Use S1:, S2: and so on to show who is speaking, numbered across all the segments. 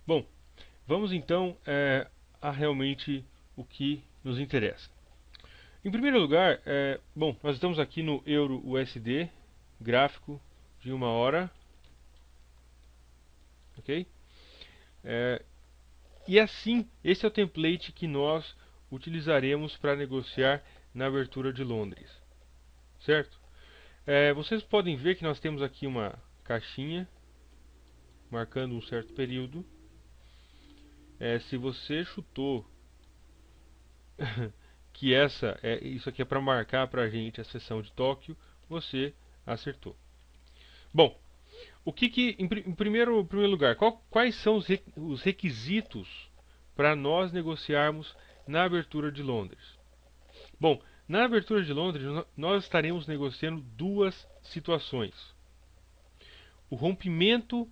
S1: Bom, vamos então a realmente o que nos interessa. Em primeiro lugar, bom, nós estamos aqui no Euro USD, gráfico de uma hora, ok? É, e assim, esse é o template que nós utilizaremos para negociar na abertura de Londres, certo? Vocês podem ver que nós temos aqui uma caixinha marcando um certo período. Se você chutou que isso aqui é para marcar para a gente a sessão de Tóquio, você acertou. Bom, em primeiro lugar, quais são os requisitos para nós negociarmos na abertura de Londres? Bom, na abertura de Londres nós estaremos negociando duas situações: o rompimento,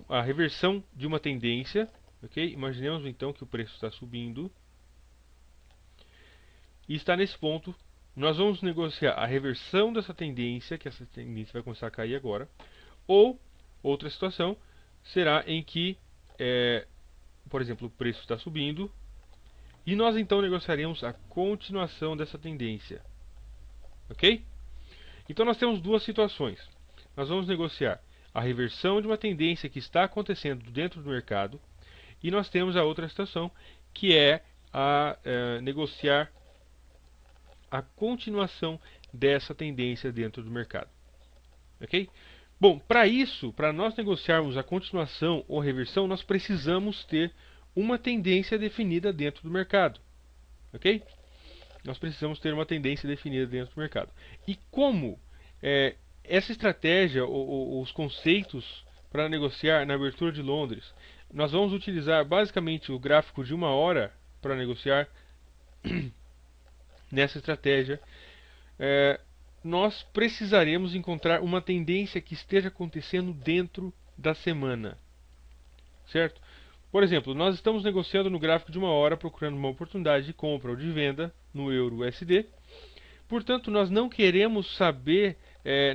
S1: a reversão de uma tendência, ok? Imaginemos então que o preço está subindo e está nesse ponto. Nós vamos negociar a reversão dessa tendência, que essa tendência vai começar a cair agora, ou outra situação será em que, por exemplo, o preço está subindo e nós então negociaremos a continuação dessa tendência, ok? Então nós temos duas situações. Nós vamos negociar a reversão de uma tendência que está acontecendo dentro do mercado e nós temos a outra situação que é negociar a continuação dessa tendência dentro do mercado, ok? Bom, para isso, para nós negociarmos a continuação ou reversão, nós precisamos ter uma tendência definida dentro do mercado, ok? Nós precisamos ter uma tendência definida dentro do mercado. E como essa estratégia ou os conceitos para negociar na abertura de Londres, nós vamos utilizar basicamente o gráfico de uma hora para negociar nessa estratégia. Nós precisaremos encontrar uma tendência que esteja acontecendo dentro da semana, certo? Por exemplo, nós estamos negociando no gráfico de uma hora procurando uma oportunidade de compra ou de venda no euro USD. Portanto, nós não queremos saber,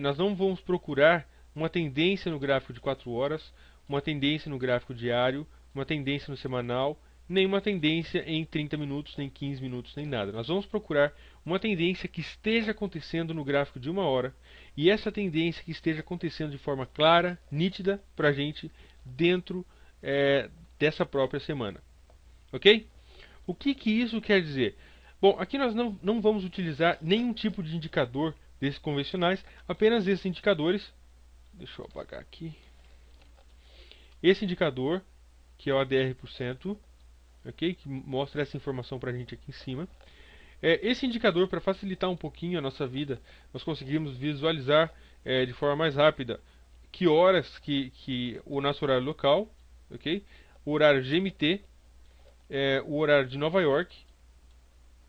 S1: nós não vamos procurar uma tendência no gráfico de 4 horas, uma tendência no gráfico diário, uma tendência no semanal, nem uma tendência em 30 minutos, nem 15 minutos, nem nada. Nós vamos procurar uma tendência que esteja acontecendo no gráfico de uma hora e essa tendência que esteja acontecendo de forma clara, nítida, para a gente dentro dessa própria semana. Ok? O que isso quer dizer? Bom, aqui nós não vamos utilizar nenhum tipo de indicador desses convencionais, apenas esses indicadores. Deixa eu apagar aqui. Esse indicador, que é o ADR%, ok? Que mostra essa informação para a gente aqui em cima. Esse indicador, para facilitar um pouquinho a nossa vida, nós conseguimos visualizar de forma mais rápida que horas que o nosso horário local, ok? O horário GMT, o horário de Nova York,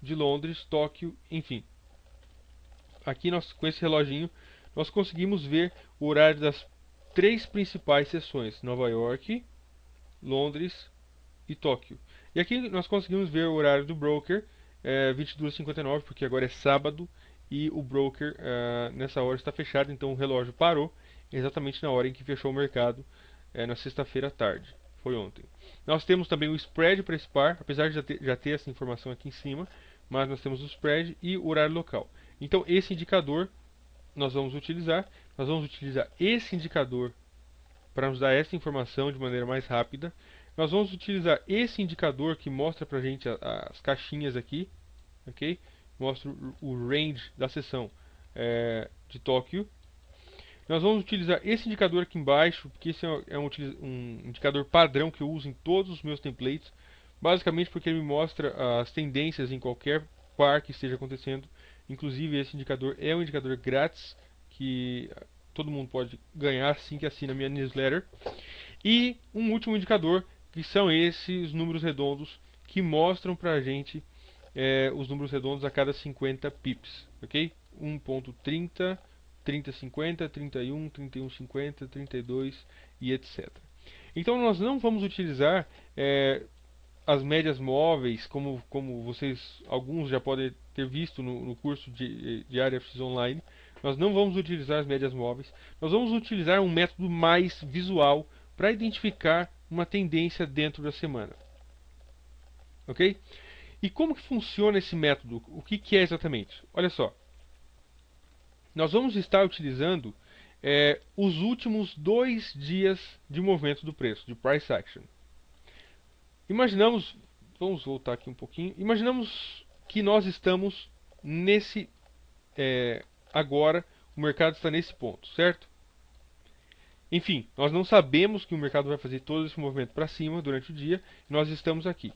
S1: de Londres, Tóquio, enfim. Aqui nós, com esse reloginho, nós conseguimos ver o horário das três principais sessões: Nova York, Londres e Tóquio. E aqui nós conseguimos ver o horário do broker, 22h59, porque agora é sábado e o broker nessa hora está fechado, então o relógio parou exatamente na hora em que fechou o mercado, na sexta-feira à tarde. Foi ontem. Nós temos também o spread para esse par, apesar de já ter essa informação aqui em cima, mas nós temos o spread e o horário local. Então esse indicador nós vamos utilizar. Nós vamos utilizar esse indicador para nos dar essa informação de maneira mais rápida. Nós vamos utilizar esse indicador que mostra para a gente as caixinhas aqui, ok? Mostra o range da sessão de Tóquio. Nós vamos utilizar esse indicador aqui embaixo, porque esse é um indicador padrão que eu uso em todos os meus templates, basicamente porque ele me mostra as tendências em qualquer par que esteja acontecendo. Inclusive esse indicador é um indicador grátis que todo mundo pode ganhar assim que assina a minha newsletter. E um último indicador, que são esses números redondos que mostram para a gente os números redondos a cada 50 pips, ok? 1.30, 30,50, 31, 31,50, 32 e etc. Então nós não vamos utilizar as médias móveis, como vocês, alguns já podem ter visto no curso de AreaFX Online. Nós não vamos utilizar as médias móveis. Nós vamos utilizar um método mais visual para identificar uma tendência dentro da semana. Ok? E como que funciona esse método? O que, que é exatamente? Olha só. Nós vamos estar utilizando os últimos 2 dias de movimento do preço, de price action. Imaginamos, vamos voltar aqui um pouquinho. Imaginamos que nós estamos nesse agora, o mercado está nesse ponto, certo? Enfim, nós não sabemos que o mercado vai fazer todo esse movimento para cima durante o dia. Nós estamos aqui.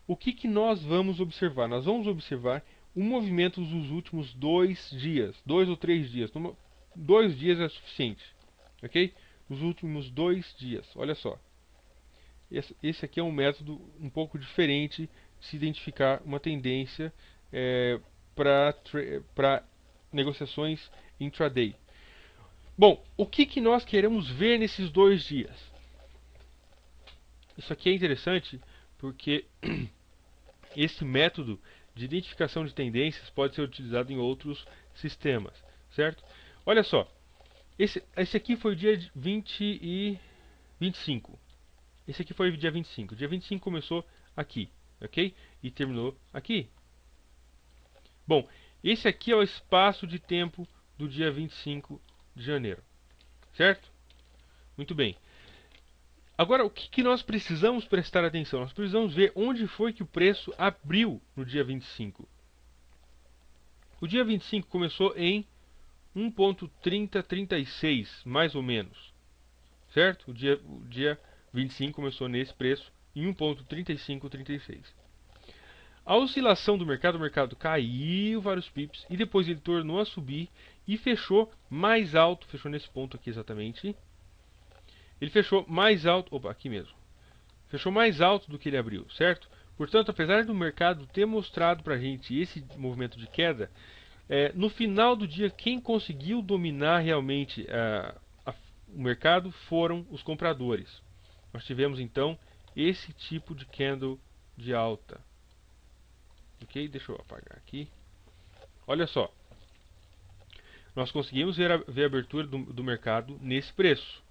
S1: O que, que nós vamos observar? Nós vamos observar o movimento dos últimos 2 dias, 2 ou 3 dias. 2 dias é suficiente, ok? Os últimos 2 dias, olha só. Esse aqui é um método um pouco diferente de se identificar uma tendência para negociações intraday. Bom, o que, que nós queremos ver nesses 2 dias? Isso aqui é interessante porque esse método de identificação de tendências pode ser utilizado em outros sistemas, certo? Olha só, esse aqui foi o dia 20 e 25. Esse aqui foi o dia 25. O dia 25 começou aqui, ok? E terminou aqui. Bom, esse aqui é o espaço de tempo do dia 25 de janeiro, certo? Muito bem. Agora, o que, que nós precisamos prestar atenção? Nós precisamos ver onde foi que o preço abriu no dia 25. O dia 25 começou em 1.3036, mais ou menos. Certo? O dia 25 começou nesse preço, em 1.3536. A oscilação do mercado, o mercado caiu vários pips e depois ele tornou a subir e fechou mais alto, fechou nesse ponto aqui exatamente. Ele fechou mais alto, opa, aqui mesmo. Fechou mais alto do que ele abriu, certo? Portanto, apesar do mercado ter mostrado para a gente esse movimento de queda, no final do dia, quem conseguiu dominar realmente o mercado foram os compradores. Nós tivemos então esse tipo de candle de alta. Ok? Deixa eu apagar aqui. Olha só. Nós conseguimos ver a abertura do mercado nesse preço.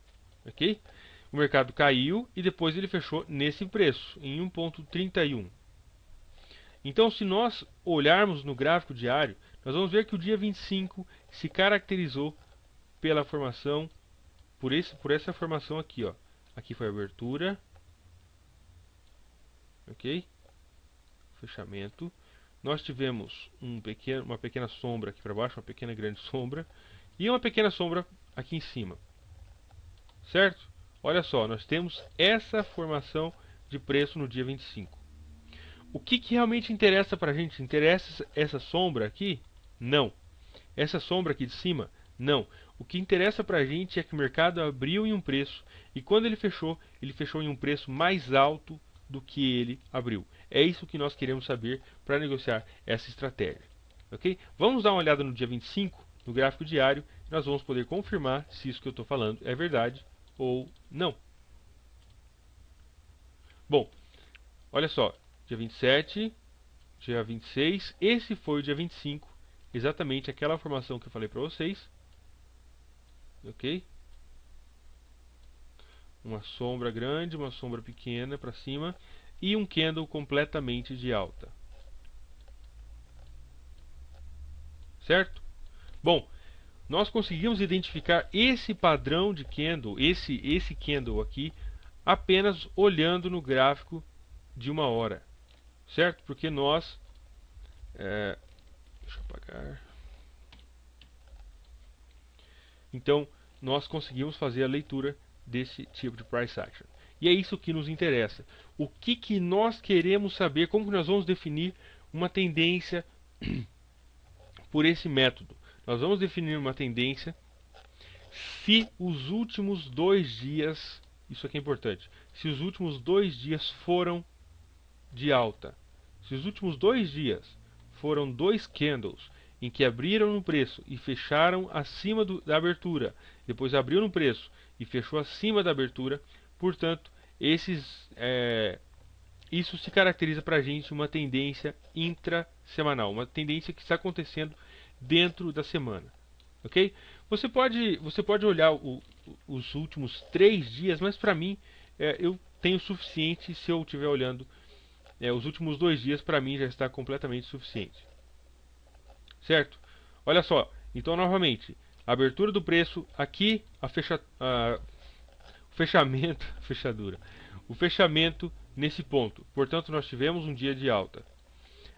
S1: Ok? O mercado caiu e depois ele fechou nesse preço, em 1.31. Então, se nós olharmos no gráfico diário, nós vamos ver que o dia 25 se caracterizou pela formação, por essa formação aqui, ó. Aqui foi a abertura, ok? Fechamento. Nós tivemos uma pequena sombra aqui para baixo, uma pequena grande sombra e uma pequena sombra aqui em cima. Certo? Olha só, nós temos essa formação de preço no dia 25. O que, que realmente interessa para a gente? Interessa essa sombra aqui? Não. Essa sombra aqui de cima? Não. O que interessa para a gente é que o mercado abriu em um preço e quando ele fechou em um preço mais alto do que ele abriu. É isso que nós queremos saber para negociar essa estratégia. Ok? Vamos dar uma olhada no dia 25, no gráfico diário, e nós vamos poder confirmar se isso que eu estou falando é verdade ou não. Bom, olha só, dia 27, dia 26, esse foi o dia 25, exatamente aquela formação que eu falei para vocês. Ok? Uma sombra grande, uma sombra pequena para cima e um candle completamente de alta. Certo? Bom, nós conseguimos identificar esse padrão de candle, esse candle aqui, apenas olhando no gráfico de 1 hora, certo? Porque nós, deixa eu apagar. Então, nós conseguimos fazer a leitura desse tipo de price action. E é isso que nos interessa. O que, que nós queremos saber, como que nós vamos definir uma tendência por esse método. Nós vamos definir uma tendência se os últimos 2 dias, isso aqui é importante, se os últimos 2 dias foram de alta. Se os últimos 2 dias foram 2 candles em que abriram no preço e fecharam acima da abertura, depois abriu no preço e fechou acima da abertura, portanto, isso se caracteriza para a gente uma tendência intrasemanal, uma tendência que está acontecendo dentro da semana, ok? Você pode olhar os últimos 3 dias, mas para mim tem o suficiente. Se eu estiver olhando os últimos 2 dias, para mim já está completamente suficiente, certo? Olha só, então novamente, a abertura do preço aqui, o fechamento, fechadura, o fechamento nesse ponto. Portanto, nós tivemos um dia de alta.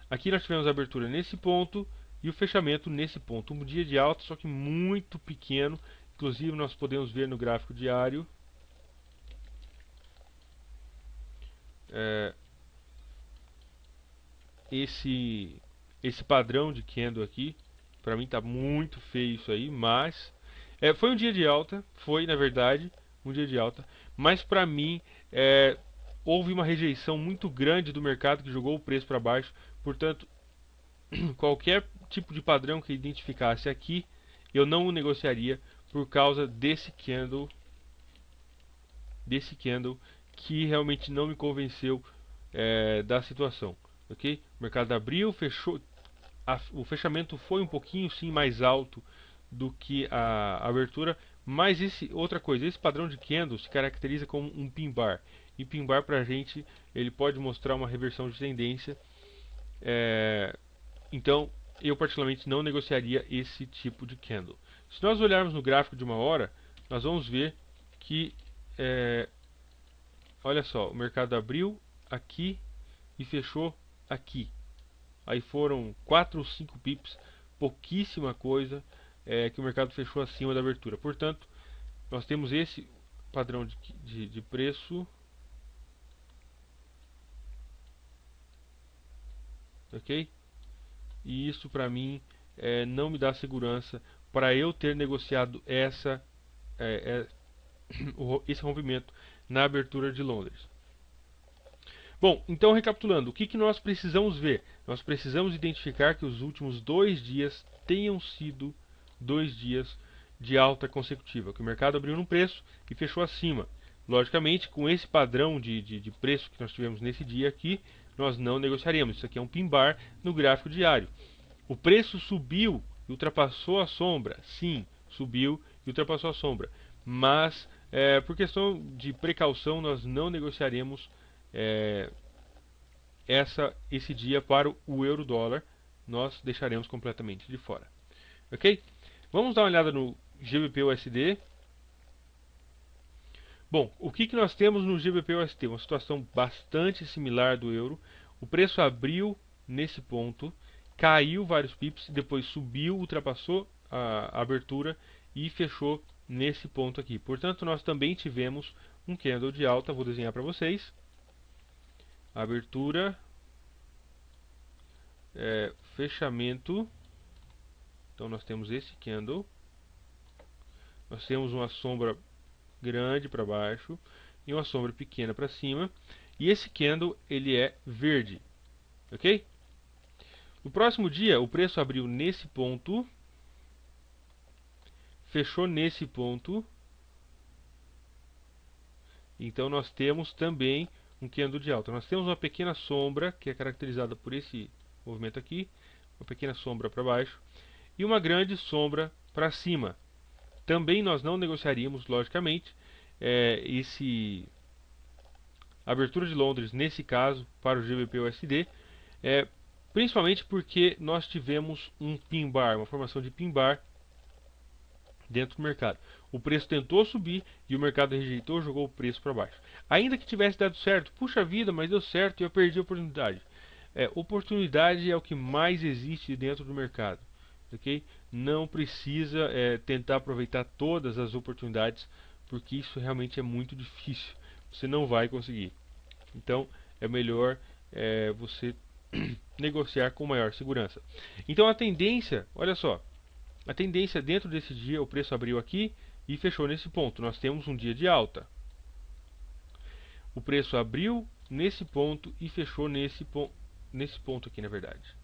S1: Aqui nós tivemos a abertura nesse ponto e o fechamento nesse ponto. Um dia de alta, só que muito pequeno. Inclusive nós podemos ver no gráfico diário esse padrão de candle aqui. Para mim está muito feio isso aí, mas foi um dia de alta, foi na verdade um dia de alta, mas para mim houve uma rejeição muito grande do mercado que jogou o preço para baixo. Portanto, qualquer tipo de padrão que identificasse aqui, eu não o negociaria por causa desse candle que realmente não me convenceu da situação, ok? O mercado abriu, fechou, o fechamento foi um pouquinho sim mais alto do que a abertura, mas outra coisa, esse padrão de candle se caracteriza como um pin bar, e pin bar para a gente ele pode mostrar uma reversão de tendência. Então eu particularmente não negociaria esse tipo de candle. Se nós olharmos no gráfico de uma hora, nós vamos ver que olha só, o mercado abriu aqui e fechou aqui. Aí foram 4 ou 5 pips, pouquíssima coisa, que o mercado fechou acima da abertura. Portanto, nós temos esse padrão de preço, ok? E isso para mim não me dá segurança para eu ter negociado esse rompimento na abertura de Londres. Bom, então recapitulando, o que nós precisamos ver? Nós precisamos identificar que os últimos 2 dias tenham sido 2 dias de alta consecutiva, que o mercado abriu no preço e fechou acima. Logicamente, com esse padrão de preço que nós tivemos nesse dia aqui, nós não negociaremos. Isso aqui é um pin bar no gráfico diário. O preço subiu e ultrapassou a sombra. Sim, subiu e ultrapassou a sombra. Mas, por questão de precaução, nós não negociaremos esse dia para o euro-dólar. Nós deixaremos completamente de fora. Ok? Vamos dar uma olhada no GBP-USD. Bom, o que nós temos no GBP-USD? Uma situação bastante similar do euro. O preço abriu nesse ponto, caiu vários pips, depois subiu, ultrapassou a abertura e fechou nesse ponto aqui. Portanto, nós também tivemos um candle de alta. Vou desenhar para vocês. Abertura, fechamento. Então nós temos esse candle. Nós temos uma sombra grande para baixo e uma sombra pequena para cima. E esse candle ele é verde, ok? No próximo dia o preço abriu nesse ponto, fechou nesse ponto. Então nós temos também um candle de alta. Nós temos uma pequena sombra que é caracterizada por esse movimento aqui, uma pequena sombra para baixo e uma grande sombra para cima. Também nós não negociaríamos, logicamente, abertura de Londres nesse caso para o GBP-USD, principalmente porque nós tivemos um pin bar, uma formação de pin bar dentro do mercado. O preço tentou subir e o mercado rejeitou, jogou o preço para baixo. Ainda que tivesse dado certo, puxa vida, mas deu certo e eu perdi a oportunidade. Oportunidade é o que mais existe dentro do mercado, ok? Não precisa tentar aproveitar todas as oportunidades, porque isso realmente é muito difícil. Você não vai conseguir. Então é melhor você negociar com maior segurança. Então a tendência, olha só, a tendência dentro desse dia, o preço abriu aqui e fechou nesse ponto. Nós temos um dia de alta. O preço abriu nesse ponto e fechou nesse ponto aqui, na verdade.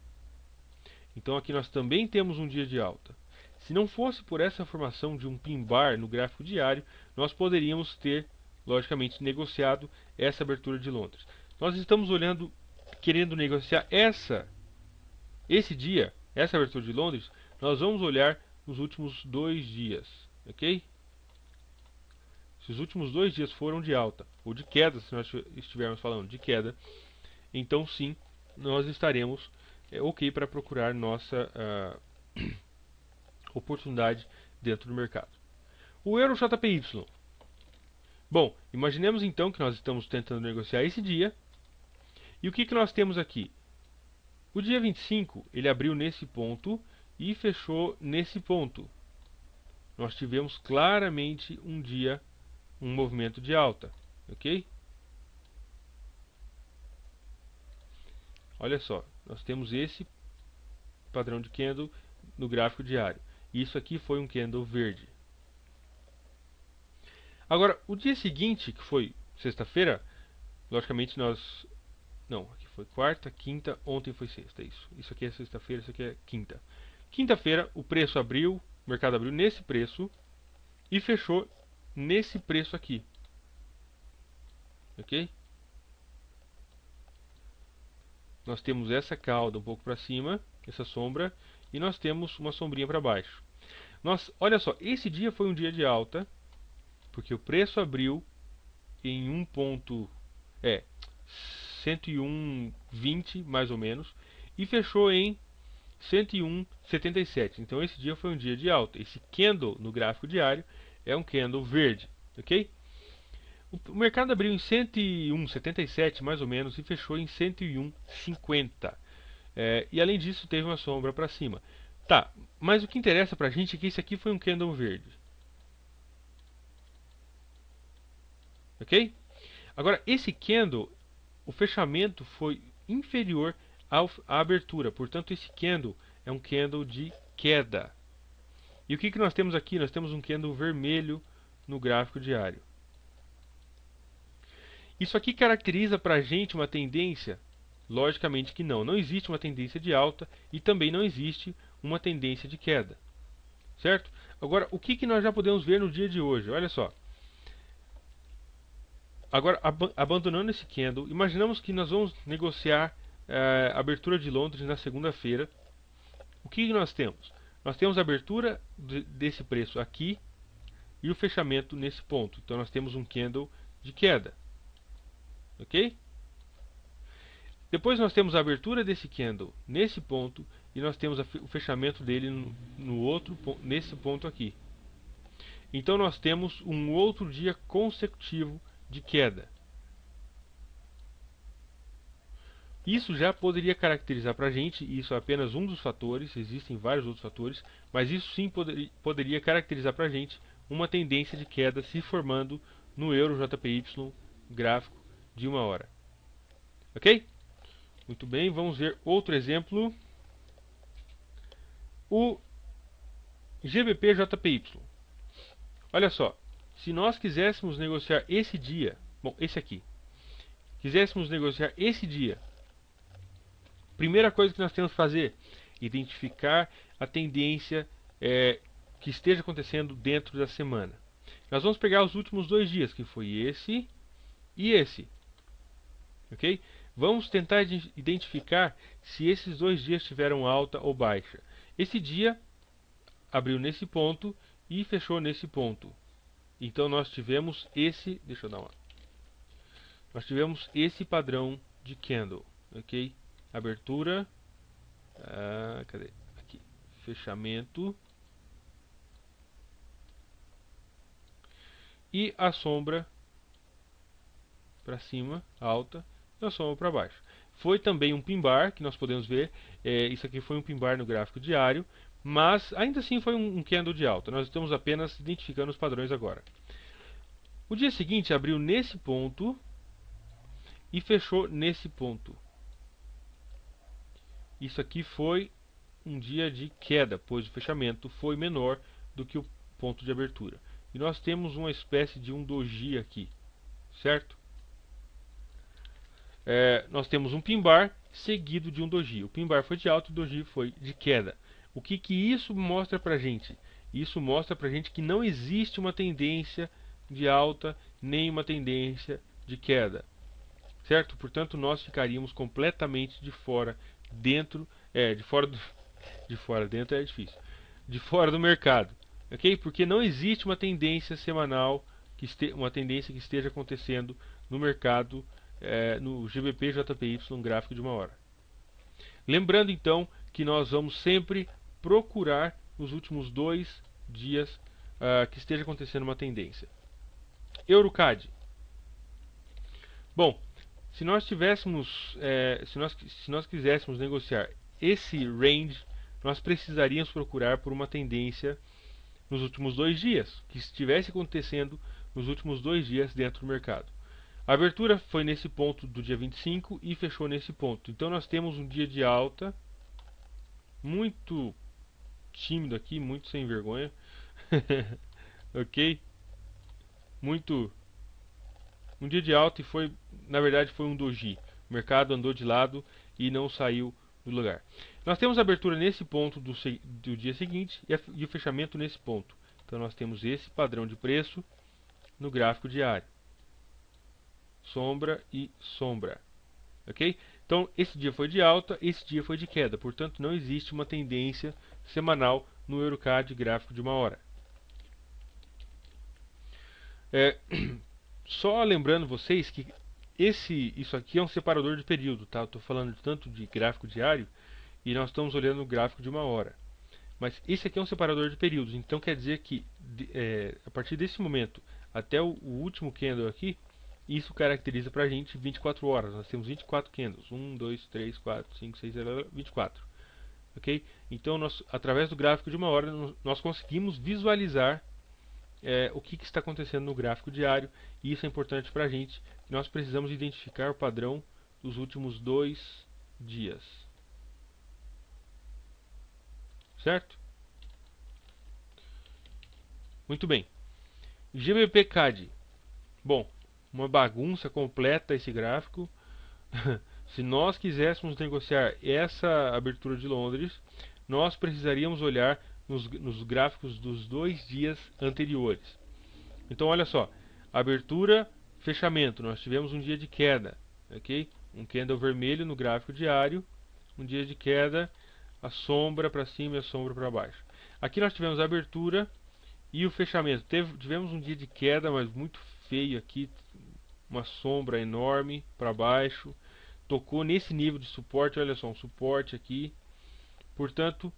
S1: Então aqui nós também temos um dia de alta. Se não fosse por essa formação de um pin bar no gráfico diário, nós poderíamos ter, logicamente, negociado essa abertura de Londres. Nós estamos olhando, querendo negociar esse dia, essa abertura de Londres. Nós vamos olhar nos últimos 2 dias, ok? se os últimos 2 dias foram de alta ou de queda, se nós estivermos falando de queda, então sim, nós estaremos ok para procurar nossa oportunidade dentro do mercado. O euro JPY. Bom, imaginemos então que nós estamos tentando negociar esse dia. E o que nós temos aqui? O dia 25, ele abriu nesse ponto e fechou nesse ponto. Nós tivemos claramente um movimento de alta, ok? Olha só, nós temos esse padrão de candle no gráfico diário. Isso aqui foi um candle verde. Agora, o dia seguinte, que foi sexta-feira, logicamente nós... Não, aqui foi quarta, quinta, ontem foi sexta, isso. Isso aqui é sexta-feira, isso aqui é quinta. Quinta-feira, o preço abriu, o mercado abriu nesse preço e fechou nesse preço aqui. Ok? Nós temos essa cauda um pouco para cima, essa sombra, e nós temos uma sombrinha para baixo. Olha só, esse dia foi um dia de alta, porque o preço abriu em 101,20 mais ou menos, e fechou em 101,77. Então esse dia foi um dia de alta. Esse candle no gráfico diário é um candle verde, ok? O mercado abriu em 101,77 mais ou menos e fechou em 101,50. E além disso teve uma sombra para cima. Tá, mas o que interessa pra gente é que esse aqui foi um candle verde. Ok? Agora, esse candle, o fechamento foi inferior à abertura. Portanto, esse candle é um candle de queda. E o que nós temos aqui? Nós temos um candle vermelho no gráfico diário. Isso aqui caracteriza para a gente uma tendência? Logicamente que não. Não existe uma tendência de alta e também não existe uma tendência de queda. Certo? Agora, o que nós já podemos ver no dia de hoje? Olha só. Agora, abandonando esse candle, imaginamos que nós vamos negociar a abertura de Londres na segunda-feira. O que nós temos? Nós temos a abertura desse preço aqui e o fechamento nesse ponto. Então nós temos um candle de queda. Ok? Depois nós temos a abertura desse candle nesse ponto e nós temos o fechamento dele nesse ponto aqui. Então nós temos um outro dia consecutivo de queda. Isso já poderia caracterizar para a gente, isso é apenas um dos fatores, existem vários outros fatores, mas isso sim poderia caracterizar para a gente uma tendência de queda se formando no euro JPY gráfico de 1 hora. Ok? Muito bem, vamos ver outro exemplo. O GBP JPY. Olha só, se nós quiséssemos negociar esse dia, bom, esse aqui, quiséssemos negociar esse dia, primeira coisa que nós temos que fazer, identificar a tendência que esteja acontecendo dentro da semana. Nós vamos pegar os últimos 2 dias, que foi esse e esse. Ok? Vamos tentar identificar se esses 2 dias tiveram alta ou baixa. Esse dia abriu nesse ponto e fechou nesse ponto. Então nós tivemos esse, deixa eu dar uma. Nós tivemos esse padrão de candle, ok? Abertura, cadê? Aqui, fechamento e a sombra para cima, alta, e a sombra para baixo. Foi também um pin bar que nós podemos ver. Isso aqui foi um pin bar no gráfico diário, mas ainda assim foi um candle de alta. Nós estamos apenas identificando os padrões agora. O dia seguinte abriu nesse ponto e fechou nesse ponto. Isso aqui foi um dia de queda, pois o fechamento foi menor do que o ponto de abertura. E nós temos uma espécie de um doji aqui, certo? Nós temos um pin bar seguido de um doji. O pin bar foi de alta e o doji foi de queda. O que isso mostra pra gente? Isso mostra pra gente que não existe uma tendência de alta nem uma tendência de queda, certo? Portanto, nós ficaríamos completamente de fora, dentro dentro é difícil, de fora do mercado, ok? Porque não existe uma tendência semanal uma tendência que esteja acontecendo no mercado, no GBP JPY, no gráfico de uma hora. Lembrando então que nós vamos sempre procurar nos últimos 2 dias que esteja acontecendo uma tendência. EuroCAD. Bom, se nós tivéssemos, se nós quiséssemos negociar esse range, nós precisaríamos procurar por uma tendência nos últimos 2 dias, que estivesse acontecendo nos últimos 2 dias dentro do mercado. A abertura foi nesse ponto do dia 25 e fechou nesse ponto. Então nós temos um dia de alta, muito tímido aqui, muito sem vergonha, ok? Um dia de alta e foi, na verdade, foi um doji. O mercado andou de lado e não saiu do lugar. Nós temos a abertura nesse ponto do dia seguinte e o fechamento nesse ponto. Então nós temos esse padrão de preço no gráfico diário. Sombra e sombra. Ok? Então esse dia foi de alta, esse dia foi de queda. Portanto, não existe uma tendência semanal no EuroCAD gráfico de uma hora. Só lembrando vocês que isso aqui é um separador de período, tá? Eu estou falando tanto de gráfico diário e nós estamos olhando o gráfico de uma hora. Mas esse aqui é um separador de períodos, então quer dizer que a partir desse momento até o último candle aqui, isso caracteriza para a gente 24 horas. Nós temos 24 candles, 1, 2, 3, 4, 5, 6, 7, 24. Ok? Então, através do gráfico de uma hora, nós conseguimos visualizar o que está acontecendo no gráfico diário, e isso é importante para a gente. Nós precisamos identificar o padrão dos últimos 2 dias. Certo? Muito bem. GBP-CAD. Bom, uma bagunça completa esse gráfico. Se nós quiséssemos negociar essa abertura de Londres, nós precisaríamos olhar nos gráficos dos 2 dias anteriores. Então olha só, abertura, fechamento, nós tivemos um dia de queda, ok? Um candle vermelho no gráfico diário, um dia de queda, a sombra para cima e a sombra para baixo. Aqui nós tivemos a abertura e o fechamento. Tivemos um dia de queda, mas muito feio aqui, uma sombra enorme para baixo. Tocou nesse nível de suporte, olha só, um suporte aqui. Portanto,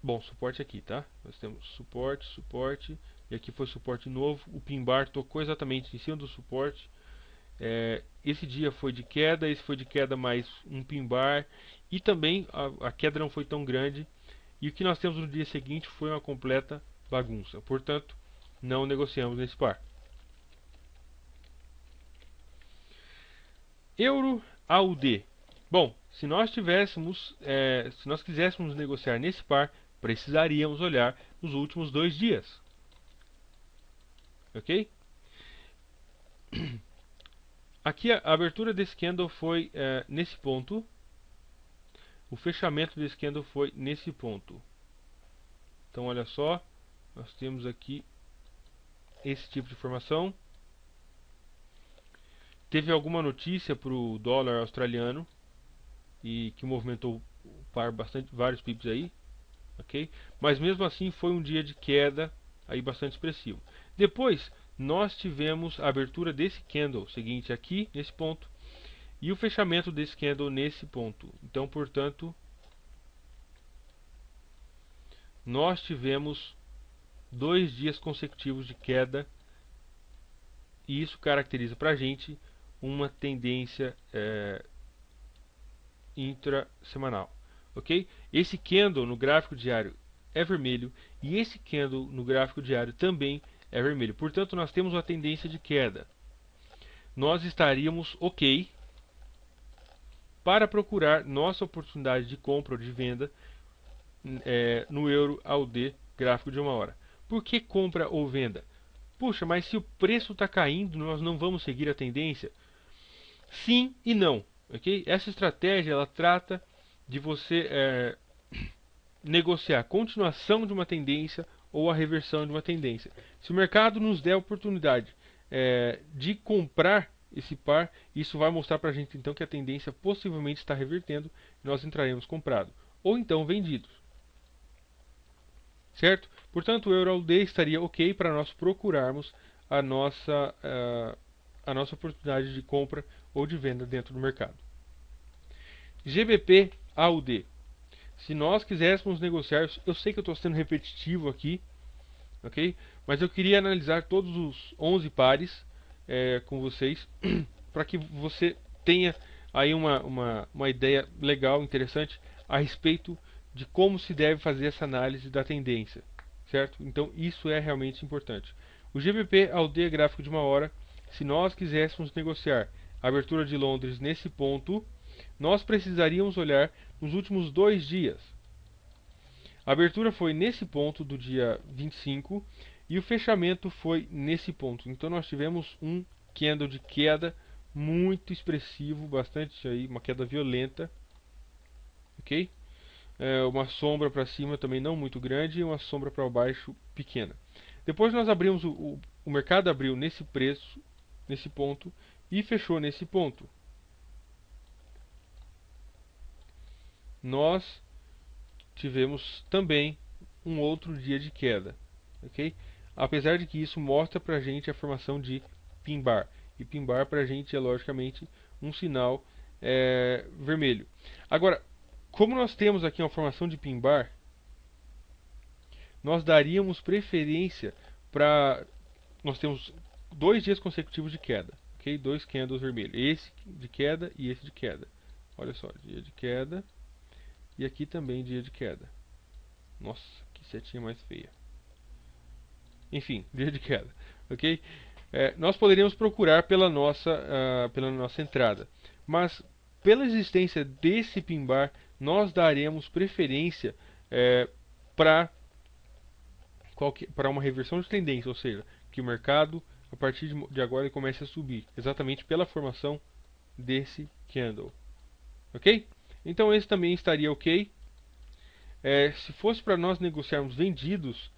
S1: bom, suporte aqui, tá? Nós temos suporte, suporte, e aqui foi suporte novo. O pin bar tocou exatamente em cima do suporte. Esse dia foi de queda, esse foi de queda mais um pin bar, e também a queda não foi tão grande. E o que nós temos no dia seguinte foi uma completa bagunça. Portanto, não negociamos nesse par. Euro AUD. Bom, se nós quiséssemos negociar nesse par, precisaríamos olhar nos últimos 2 dias. Ok? Aqui a abertura desse candle foi nesse ponto. O fechamento desse candle foi nesse ponto. Então olha só, nós temos aqui esse tipo de formação. Teve alguma notícia para o dólar australiano e que movimentou o par vários pips aí, ok? Mas mesmo assim foi um dia de queda aí bastante expressivo. Depois nós tivemos a abertura desse candle seguinte aqui nesse ponto e o fechamento desse candle nesse ponto. Então, portanto, nós tivemos 2 dias consecutivos de queda, e isso caracteriza para a gente uma tendência intrasemanal, ok? Esse candle no gráfico diário é vermelho e esse candle no gráfico diário também é vermelho. Portanto, nós temos uma tendência de queda. Nós estaríamos ok para procurar nossa oportunidade de compra ou de venda no Euro AUD gráfico de uma hora. Por que compra ou venda? Puxa, mas se o preço está caindo, nós não vamos seguir a tendência? Sim e não. Okay? Essa estratégia ela trata de você negociar a continuação de uma tendência ou a reversão de uma tendência. Se o mercado nos der a oportunidade de comprar esse par, isso vai mostrar para a gente então que a tendência possivelmente está revertendo e nós entraremos comprado ou então vendidos. certo? Portanto, o Euro AUD estaria ok para nós procurarmos a nossa oportunidade de compra ou de venda dentro do mercado. GBP AUD. Se nós quiséssemos negociar, eu sei que eu estou sendo repetitivo aqui, ok? Mas eu queria analisar todos os 11 pares com vocês, para que você tenha aí uma ideia legal, interessante, a respeito de como se deve fazer essa análise da tendência, certo? Então isso é realmente importante. O GBP AUD gráfico de uma hora, se nós quiséssemos negociar a abertura de Londres nesse ponto, nós precisaríamos olhar nos últimos 2 dias. A abertura foi nesse ponto do dia 25 e o fechamento foi nesse ponto. Então nós tivemos um candle de queda muito expressivo, bastante aí, uma queda violenta, ok? Uma sombra para cima também não muito grande e uma sombra para baixo pequena. Depois nós abrimos o mercado abriu nesse preço, nesse ponto e fechou nesse ponto. Nós tivemos também um outro dia de queda, ok? Apesar de que isso mostra para a gente a formação de pin bar. E pin bar para a gente é logicamente um sinal vermelho. Agora, como nós temos aqui uma formação de pin bar, nós daríamos preferência para... Nós temos 2 dias consecutivos de queda, ok? 2 candles vermelhos, esse de queda e esse de queda. Olha só, dia de queda e aqui também dia de queda. Nossa, que setinha mais feia. Enfim, dia de queda, ok? Nós poderíamos procurar pela nossa entrada, mas pela existência desse pin bar, nós daremos preferência para uma reversão de tendência, ou seja, que o mercado a partir de agora ele comece a subir, exatamente pela formação desse candle, ok? Então esse também estaria ok. Se fosse para nós negociarmos vendidos,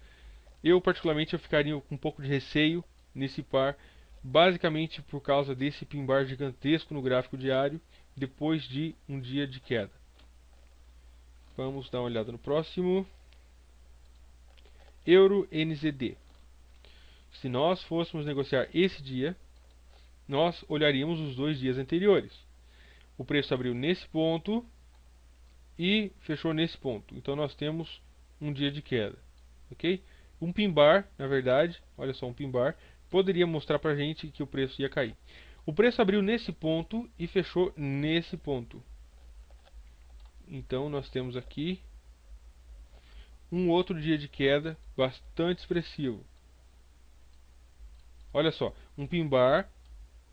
S1: eu particularmente ficaria com um pouco de receio nesse par, basicamente por causa desse pin bar gigantesco no gráfico diário, depois de um dia de queda. Vamos dar uma olhada no próximo. Euro NZD. Se nós fôssemos negociar esse dia, nós olharíamos os 2 dias anteriores. O preço abriu nesse ponto e fechou nesse ponto. Então nós temos um dia de queda, ok? Um pin bar, na verdade, olha só, um pin bar poderia mostrar pra gente que o preço ia cair. O preço abriu nesse ponto e fechou nesse ponto. Então nós temos aqui um outro dia de queda bastante expressivo. Olha só, um pin bar,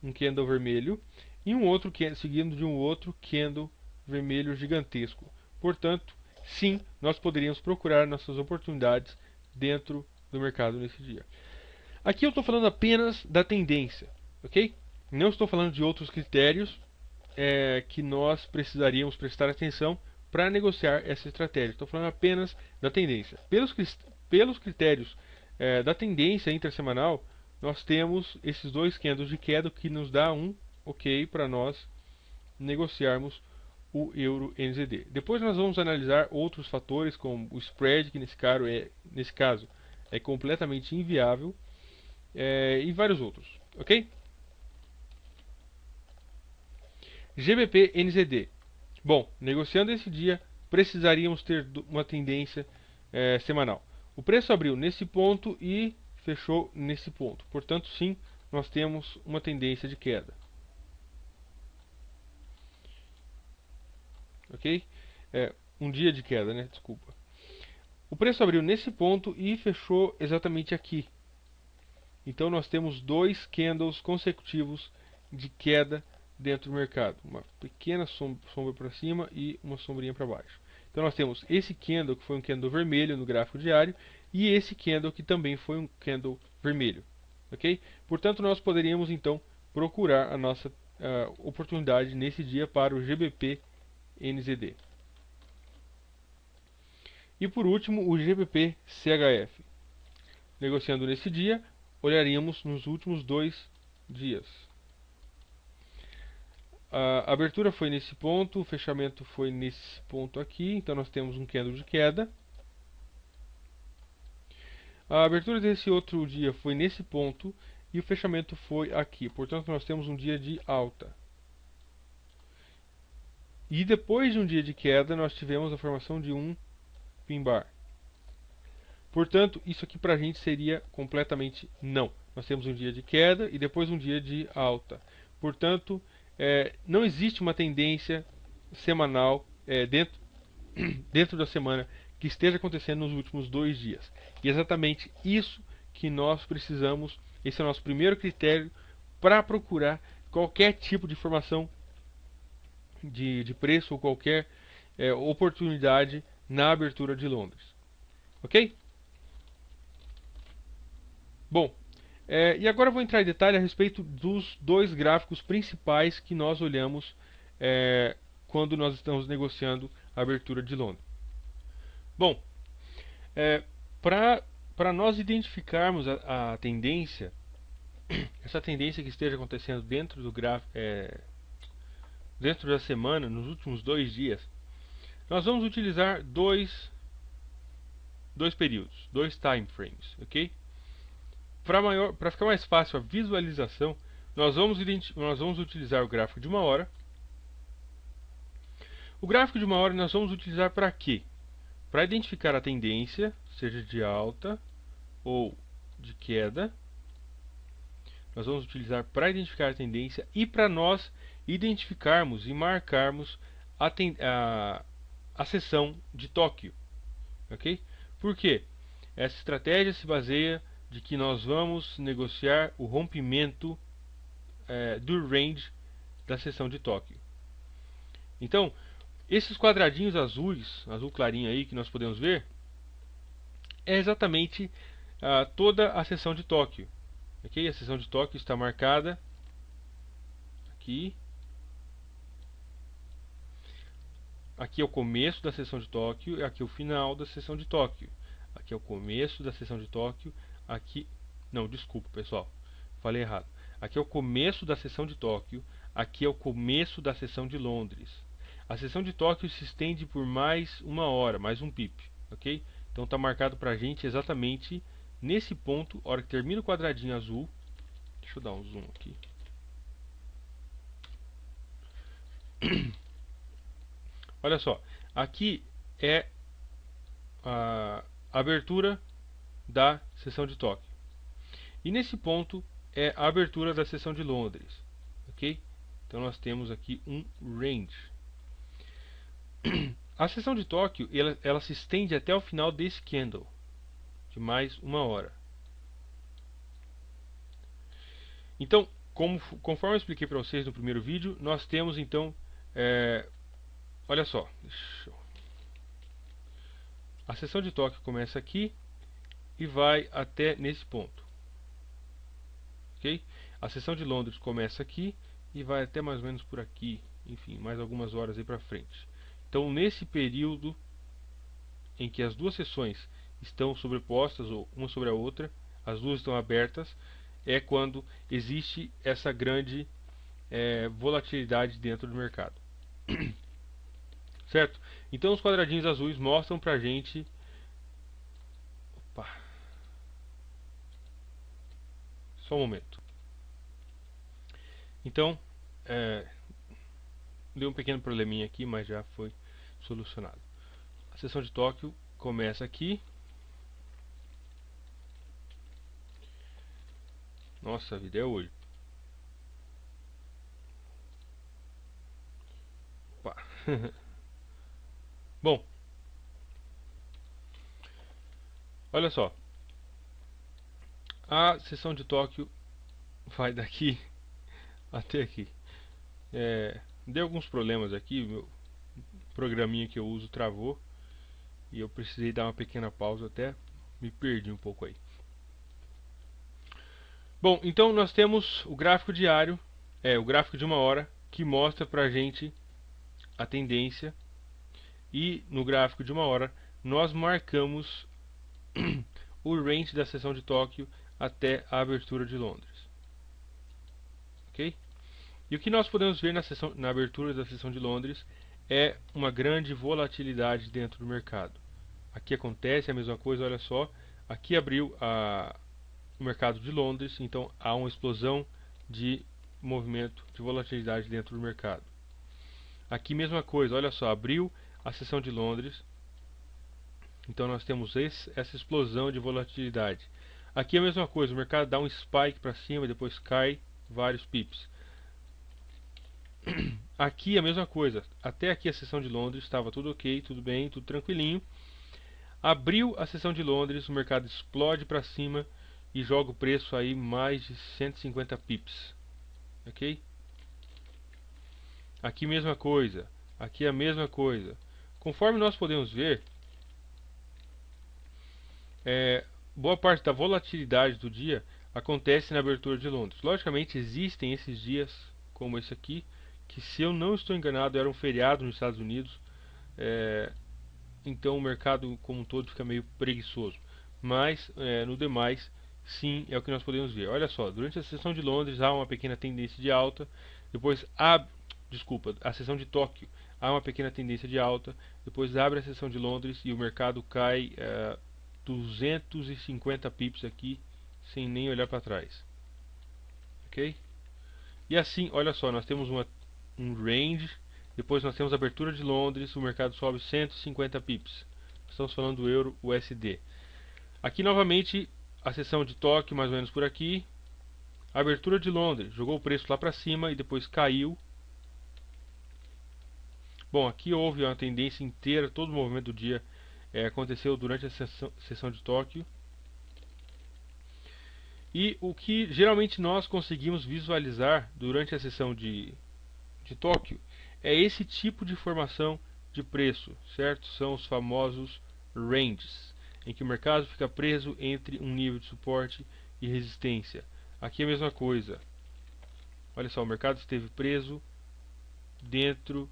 S1: um candle vermelho e um outro seguindo de um outro candle vermelho gigantesco. Portanto, sim, nós poderíamos procurar nossas oportunidades dentro do mercado nesse dia. Aqui eu estou falando apenas da tendência, ok? Não estou falando de outros critérios que nós precisaríamos prestar atenção para negociar essa estratégia. Estou falando apenas da tendência. Pelos critérios da tendência intersemanal, nós temos esses 2 candles de queda que nos dá um ok para nós negociarmos o Euro NZD. Depois nós vamos analisar outros fatores, como o spread, que nesse caso é completamente inviável, e vários outros, ok? GBP NZD. Bom, negociando esse dia, precisaríamos ter uma tendência semanal. O preço abriu nesse ponto e fechou nesse ponto. Portanto, sim, nós temos uma tendência de queda. Ok? Um dia de queda, né? Desculpa. O preço abriu nesse ponto e fechou exatamente aqui. Então nós temos 2 candles consecutivos de queda dentro do mercado. Uma pequena sombra para cima e uma sombrinha para baixo. Então nós temos esse candle que foi um candle vermelho no gráfico diário e esse candle que também foi um candle vermelho. Ok? Portanto, nós poderíamos então procurar a nossa oportunidade nesse dia para o GBP NZD. E por último, o GBP CHF. Negociando nesse dia, olharíamos nos últimos 2 dias. A abertura foi nesse ponto, o fechamento foi nesse ponto aqui, então nós temos um candle de queda. A abertura desse outro dia foi nesse ponto e o fechamento foi aqui. Portanto, nós temos um dia de alta. E depois de um dia de queda, nós tivemos a formação de um pin bar. Portanto, isso aqui para a gente seria completamente não. Nós temos um dia de queda e depois um dia de alta. Portanto, não existe uma tendência semanal dentro da semana que esteja acontecendo nos últimos 2 dias. E é exatamente isso que nós precisamos. Esse é o nosso primeiro critério para procurar qualquer tipo de informação de preço ou qualquer oportunidade na abertura de Londres. Ok? Bom, e agora eu vou entrar em detalhe a respeito dos 2 gráficos principais que nós olhamos quando nós estamos negociando a abertura de Londres. Bom, para nós identificarmos a tendência, essa tendência que esteja acontecendo dentro do gráfico, dentro da semana, nos últimos 2 dias, nós vamos utilizar dois períodos, 2 time frames, ok? Para ficar mais fácil a visualização, nós vamos utilizar o gráfico de 1 hora. O gráfico de 1 hora nós vamos utilizar para quê? Para identificar a tendência, seja de alta ou de queda. Nós vamos utilizar para identificar a tendência e para nós identificarmos e marcarmos a seção de Tóquio. Ok? Por quê? Essa estratégia se baseia de que nós vamos negociar o rompimento do range da seção de Tóquio. Então, esses quadradinhos azuis, azul clarinho aí que nós podemos ver, é exatamente toda a seção de Tóquio. Okay? A seção de Tóquio está marcada aqui. Aqui é o começo da seção de Tóquio e aqui é o final da seção de Tóquio. Aqui é o começo da seção de Tóquio. Aqui, não, desculpa pessoal, falei errado. Aqui é o começo da seção de Tóquio. Aqui é o começo da seção de Londres. A seção de Tóquio se estende por mais 1 hora, mais um pip, ok? Então está marcado para a gente exatamente nesse ponto, a hora que termina o quadradinho azul. Deixa eu dar um zoom aqui. Olha só, aqui é a abertura da seção de Tóquio. E nesse ponto é a abertura da seção de Londres, ok? Então nós temos aqui um range. A seção de Tóquio ela se estende até o final desse candle, de mais 1 hora. Então, conforme eu expliquei para vocês no primeiro vídeo, nós temos então, olha só, a seção de Tóquio começa aqui e vai até nesse ponto, ok? A seção de Londres começa aqui e vai até mais ou menos por aqui, enfim, mais algumas horas aí para frente. Então, nesse período em que as duas seções estão sobrepostas, ou uma sobre a outra, as duas estão abertas, é quando existe essa grande volatilidade dentro do mercado. Certo? Então, os quadradinhos azuis mostram pra gente... Opa. Só um momento. Então, deu um pequeno probleminha aqui, mas já foi solucionado. A seção de Tóquio começa aqui. Nossa, a vida é hoje. Opa. Bom, olha só. A seção de Tóquio vai daqui até aqui. Deu alguns problemas aqui, meu programinha que eu uso travou e eu precisei dar uma pequena pausa, até me perdi um pouco aí. Bom, então nós temos o gráfico diário, o gráfico de 1 hora, que mostra pra gente a tendência, e no gráfico de 1 hora nós marcamos o range da seção de Tóquio até a abertura de Londres. Ok? E o que nós podemos ver na abertura da seção de Londres é uma grande volatilidade dentro do mercado. Aqui acontece a mesma coisa, olha só. Aqui abriu o mercado de Londres, então há uma explosão de movimento, de volatilidade dentro do mercado. Aqui mesma coisa, olha só, abriu a sessão de Londres, então nós temos essa explosão de volatilidade. Aqui a mesma coisa, o mercado dá um spike para cima e depois cai vários pips. Aqui a mesma coisa, até aqui a sessão de Londres estava tudo ok, tudo bem, tudo tranquilinho. Abriu a sessão de Londres, o mercado explode para cima e joga o preço aí mais de 150 pips. Ok? Aqui mesma coisa, aqui a mesma coisa. Conforme nós podemos ver, boa parte da volatilidade do dia acontece na abertura de Londres. Logicamente existem esses dias, como esse aqui, que se eu não estou enganado era um feriado nos Estados Unidos, então o mercado como um todo fica meio preguiçoso. Mas no demais, sim, é o que nós podemos ver. Olha só, durante a sessão de Londres há uma pequena tendência de alta, depois a sessão de Tóquio há uma pequena tendência de alta, depois abre a sessão de Londres e o mercado cai 250 pips aqui, sem nem olhar para trás. Ok? E assim, olha só, nós temos um range, depois nós temos a abertura de Londres, o mercado sobe 150 pips. Estamos falando do euro USD. Aqui novamente a sessão de Tóquio, mais ou menos por aqui. A abertura de Londres, jogou o preço lá para cima e depois caiu. Bom, aqui houve uma tendência inteira, todo o movimento do dia aconteceu durante a sessão de Tóquio. E o que geralmente nós conseguimos visualizar durante a sessão de Tóquio é esse tipo de formação de preço, certo? São os famosos ranges, em que o mercado fica preso entre um nível de suporte e resistência. Aqui é a mesma coisa. Olha só, o mercado esteve preso dentro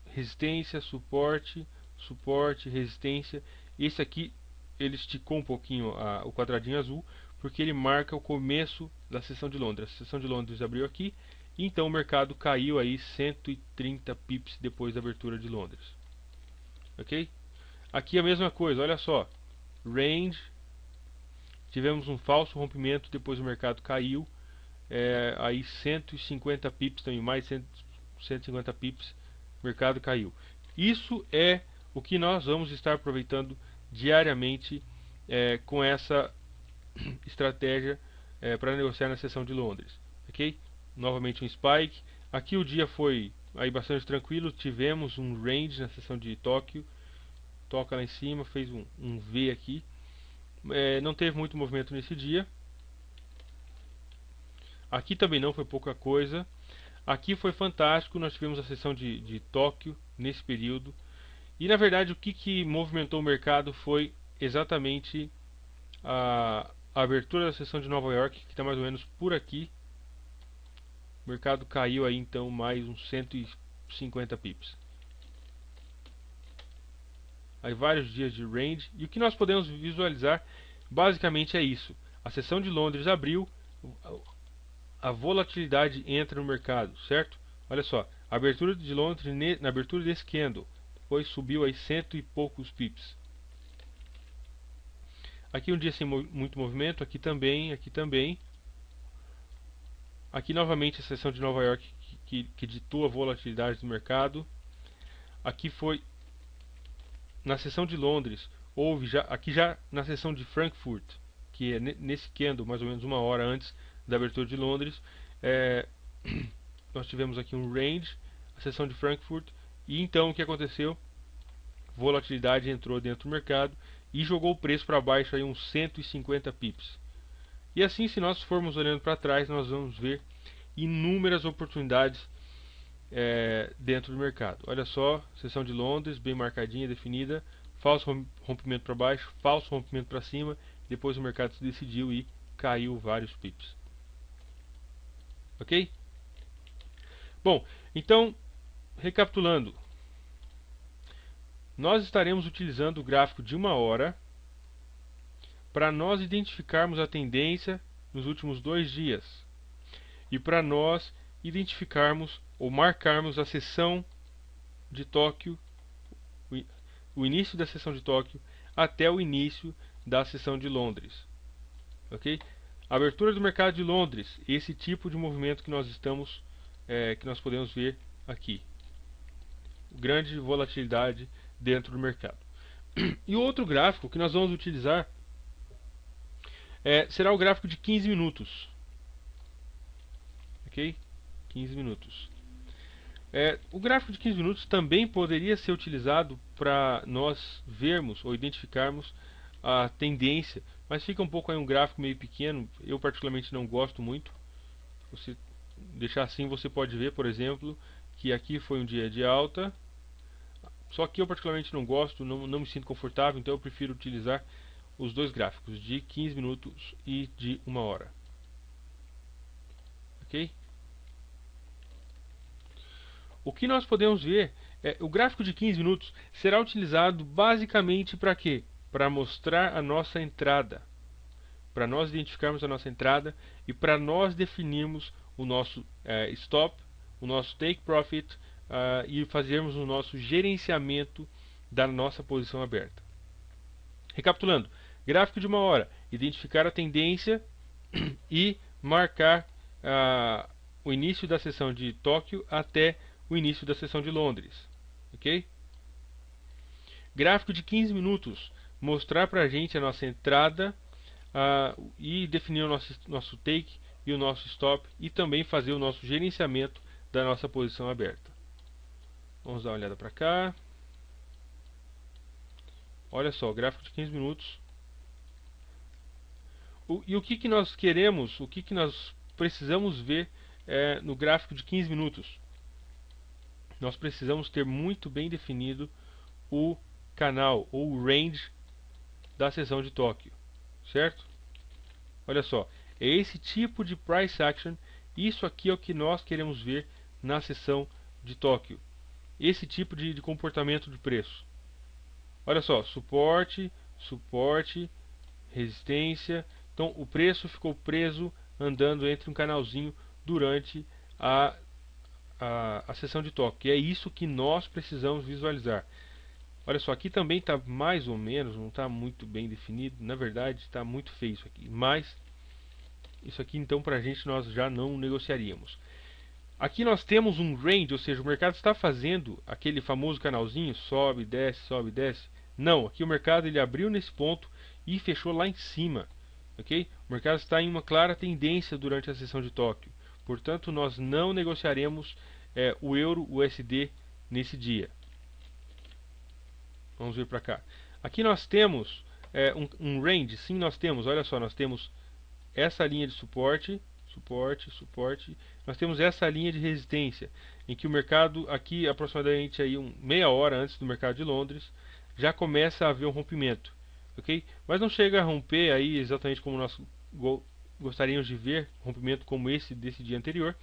S1: resistência, suporte, suporte, resistência. Esse aqui ele esticou um pouquinho o quadradinho azul, porque ele marca o começo da sessão de Londres. A sessão de Londres abriu aqui, e então o mercado caiu aí 130 pips depois da abertura de Londres. Ok? Aqui a mesma coisa, olha só. Range, tivemos um falso rompimento, depois o mercado caiu. Aí 150 pips também, mais 150 pips, o mercado caiu. Isso é o que nós vamos estar aproveitando diariamente com essa estratégia para negociar na sessão de Londres. Ok? Novamente um spike. Aqui o dia foi aí bastante tranquilo. Tivemos um range na sessão de Tóquio. Toca lá em cima, fez um V aqui. Não teve muito movimento nesse dia. Aqui também não foi pouca coisa. Aqui foi fantástico. Nós tivemos a sessão de Tóquio nesse período. E na verdade o que movimentou o mercado foi exatamente a abertura da sessão de Nova York, que está mais ou menos por aqui. O mercado caiu aí então mais uns 150 pips. Aí vários dias de range. E o que nós podemos visualizar basicamente é isso. A sessão de Londres abriu, a volatilidade entra no mercado, certo? Olha só, a abertura de Londres na abertura desse candle, depois subiu aí cento e poucos pips. Aqui um dia sem muito movimento, aqui também, aqui também. Aqui novamente a sessão de Nova York que ditou a volatilidade do mercado. Aqui foi na sessão de Londres, houve já na sessão de Frankfurt, que é nesse candle mais ou menos uma hora antes da abertura de Londres, nós tivemos aqui um range, a sessão de Frankfurt, e então o que aconteceu? Volatilidade entrou dentro do mercado e jogou o preço para baixo aí uns 150 pips. E assim, se nós formos olhando para trás, nós vamos ver inúmeras oportunidades dentro do mercado. Olha só, sessão de Londres, bem marcadinha, definida, falso rompimento para baixo, falso rompimento para cima, depois o mercado se decidiu e caiu vários pips. Ok? Bom, então, recapitulando, nós estaremos utilizando o gráfico de uma hora para nós identificarmos a tendência nos últimos 2 dias e para nós identificarmos ou marcarmos a sessão de Tóquio, o início da sessão de Tóquio até o início da sessão de Londres. Ok? Abertura do mercado de Londres, esse tipo de movimento que que nós podemos ver aqui. Grande volatilidade dentro do mercado. E o outro gráfico que nós vamos utilizar será o gráfico de 15 minutos. Ok? 15 minutos. O gráfico de 15 minutos também poderia ser utilizado para nós vermos ou identificarmos a tendência, mas fica um pouco aí um gráfico meio pequeno. Eu particularmente não gosto muito. Você deixar assim, você pode ver, por exemplo, que aqui foi um dia de alta. Só que eu particularmente não gosto, não me sinto confortável, então eu prefiro utilizar os dois gráficos, de 15 minutos e de 1 hora. Ok? O que nós podemos ver o gráfico de 15 minutos será utilizado basicamente para quê? Para mostrar a nossa entrada. Para nós identificarmos a nossa entrada e para nós definirmos o nosso stop, o nosso take profit e fazermos o nosso gerenciamento da nossa posição aberta. Recapitulando, gráfico de 1 hora, identificar a tendência e marcar o início da sessão de Tóquio até o início da sessão de Londres. Ok? Gráfico de 15 minutos, mostrar para a gente a nossa entrada e definir o nosso take e o nosso stop e também fazer o nosso gerenciamento da nossa posição aberta. Vamos dar uma olhada para cá. Olha só, gráfico de 15 minutos. E o que nós queremos, o que nós precisamos ver no gráfico de 15 minutos? Nós precisamos ter muito bem definido o canal ou o range da sessão de Tóquio, certo? Olha só, é esse tipo de price action, isso aqui é o que nós queremos ver na sessão de Tóquio. Esse tipo de comportamento de preço. Olha só, suporte, suporte, resistência. Então o preço ficou preso andando entre um canalzinho durante a sessão de Tóquio. E é isso que nós precisamos visualizar. Olha só, aqui também está mais ou menos, não está muito bem definido. Na verdade está muito feio isso aqui. Mas isso aqui então para a gente nós já não negociaríamos. Aqui nós temos um range, ou seja, o mercado está fazendo aquele famoso canalzinho, sobe, desce, sobe, desce. Não, aqui o mercado ele abriu nesse ponto e fechou lá em cima. Ok? O mercado está em uma clara tendência durante a sessão de Tóquio. Portanto, nós não negociaremos o euro USD nesse dia. Vamos ver para cá. Aqui nós temos um range, sim nós temos, olha só, nós temos essa linha de suporte, suporte, suporte. Nós temos essa linha de resistência, em que o mercado, aqui aproximadamente aí meia hora antes do mercado de Londres, já começa a haver um rompimento. Ok? Mas não chega a romper aí exatamente como nós gostaríamos de ver, rompimento como esse desse dia anterior.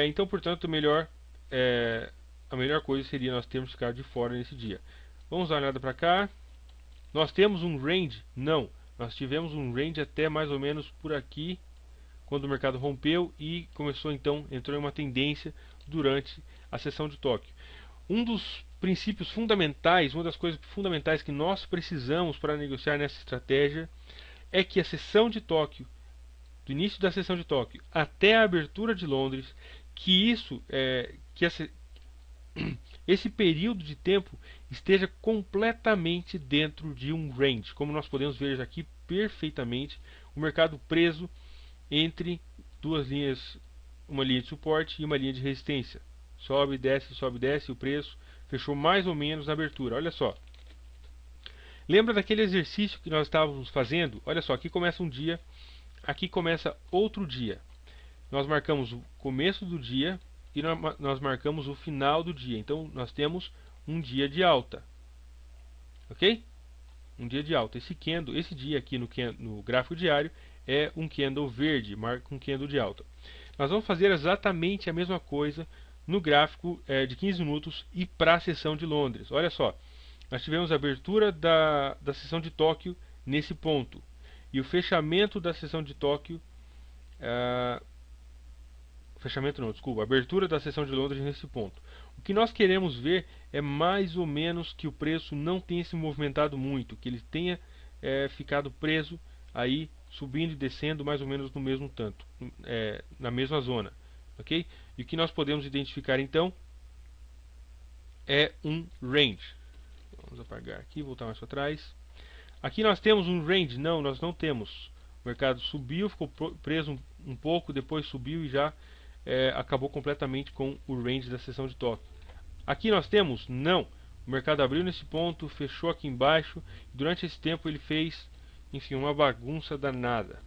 S1: Então, portanto, a melhor coisa seria nós termos ficado de fora nesse dia. Vamos dar uma olhada para cá. Nós temos um range? Não. Nós tivemos um range até mais ou menos por aqui, quando o mercado rompeu e começou então, entrou em uma tendência durante a sessão de Tóquio. Um dos princípios fundamentais, uma das coisas fundamentais que nós precisamos para negociar nessa estratégia é que a sessão de Tóquio, do início da sessão de Tóquio até a abertura de Londres, esse período de tempo esteja completamente dentro de um range, como nós podemos ver aqui perfeitamente, o mercado preso entre duas linhas, uma linha de suporte e uma linha de resistência. Sobe, desce o preço, fechou mais ou menos na abertura. Olha só. Lembra daquele exercício que nós estávamos fazendo? Olha só, aqui começa um dia, aqui começa outro dia. Nós marcamos o começo do dia e nós marcamos o final do dia. Então nós temos um dia de alta. Ok? Um dia de alta. Esse dia aqui no gráfico diário é um candle verde, marca um candle de alta. Nós vamos fazer exatamente a mesma coisa no gráfico de 15 minutos e para a sessão de Londres. Olha só, nós tivemos a abertura da sessão de Tóquio nesse ponto. E o fechamento da sessão de Tóquio fechamento não, desculpa, abertura da seção de Londres nesse ponto. O que nós queremos ver é mais ou menos que o preço não tenha se movimentado muito, que ele tenha ficado preso aí, subindo e descendo mais ou menos no mesmo tanto, na mesma zona, ok? E o que nós podemos identificar então é um range. Vamos apagar aqui, voltar mais para trás. Aqui nós temos um range? Não, nós não temos. O mercado subiu, ficou preso um pouco, depois subiu e já acabou completamente com o range da seção de Tóquio. Aqui nós temos? Não. O mercado abriu nesse ponto, fechou aqui embaixo. E durante esse tempo ele fez, enfim, uma bagunça danada.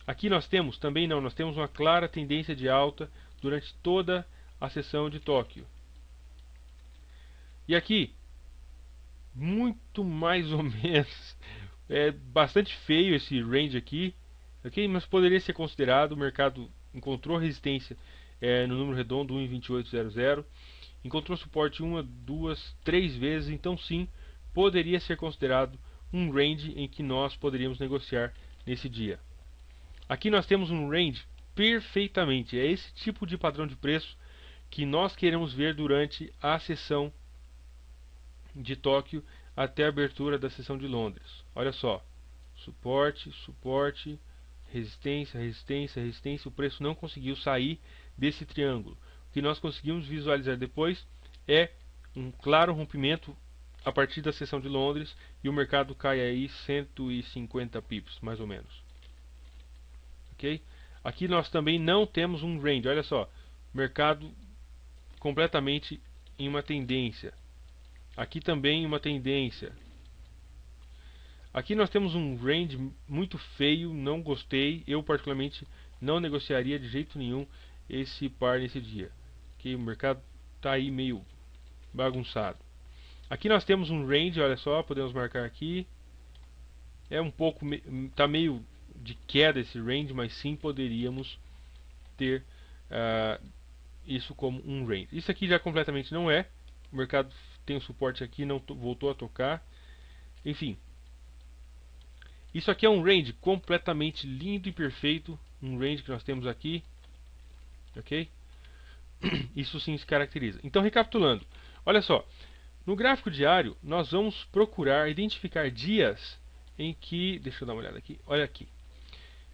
S1: Aqui nós temos? Também não. Nós temos uma clara tendência de alta durante toda a seção de Tóquio. E aqui, muito mais ou menos. É bastante feio esse range aqui, ok? Mas poderia ser considerado. O mercado encontrou resistência no número redondo 1,2800, encontrou suporte 1, 2, 3 vezes, então sim, poderia ser considerado um range em que nós poderíamos negociar nesse dia. Aqui nós temos um range perfeitamente, é esse tipo de padrão de preço que nós queremos ver durante a sessão de Tóquio até a abertura da seção de Londres. Olha só, suporte, suporte, resistência, resistência, resistência. O preço não conseguiu sair desse triângulo. O que nós conseguimos visualizar depois é um claro rompimento a partir da seção de Londres e o mercado cai aí 150 pips, mais ou menos. Ok? Aqui nós também não temos um range. Olha só, mercado completamente em uma tendência. Aqui também uma tendência. Aqui nós temos um range muito feio, não gostei. Eu particularmente não negociaria de jeito nenhum esse par nesse dia. Que o mercado está aí meio bagunçado. Aqui nós temos um range, olha só, podemos marcar aqui. É um pouco, está meio de queda esse range, mas sim poderíamos ter isso como um range. Isso aqui já completamente não é. O mercado tem o suporte aqui, não voltou a tocar. Enfim, isso aqui é um range completamente lindo e perfeito. Um range que nós temos aqui, ok? Isso sim se caracteriza. Então, recapitulando, olha só, no gráfico diário nós vamos procurar identificar dias em que, deixa eu dar uma olhada aqui, olha aqui,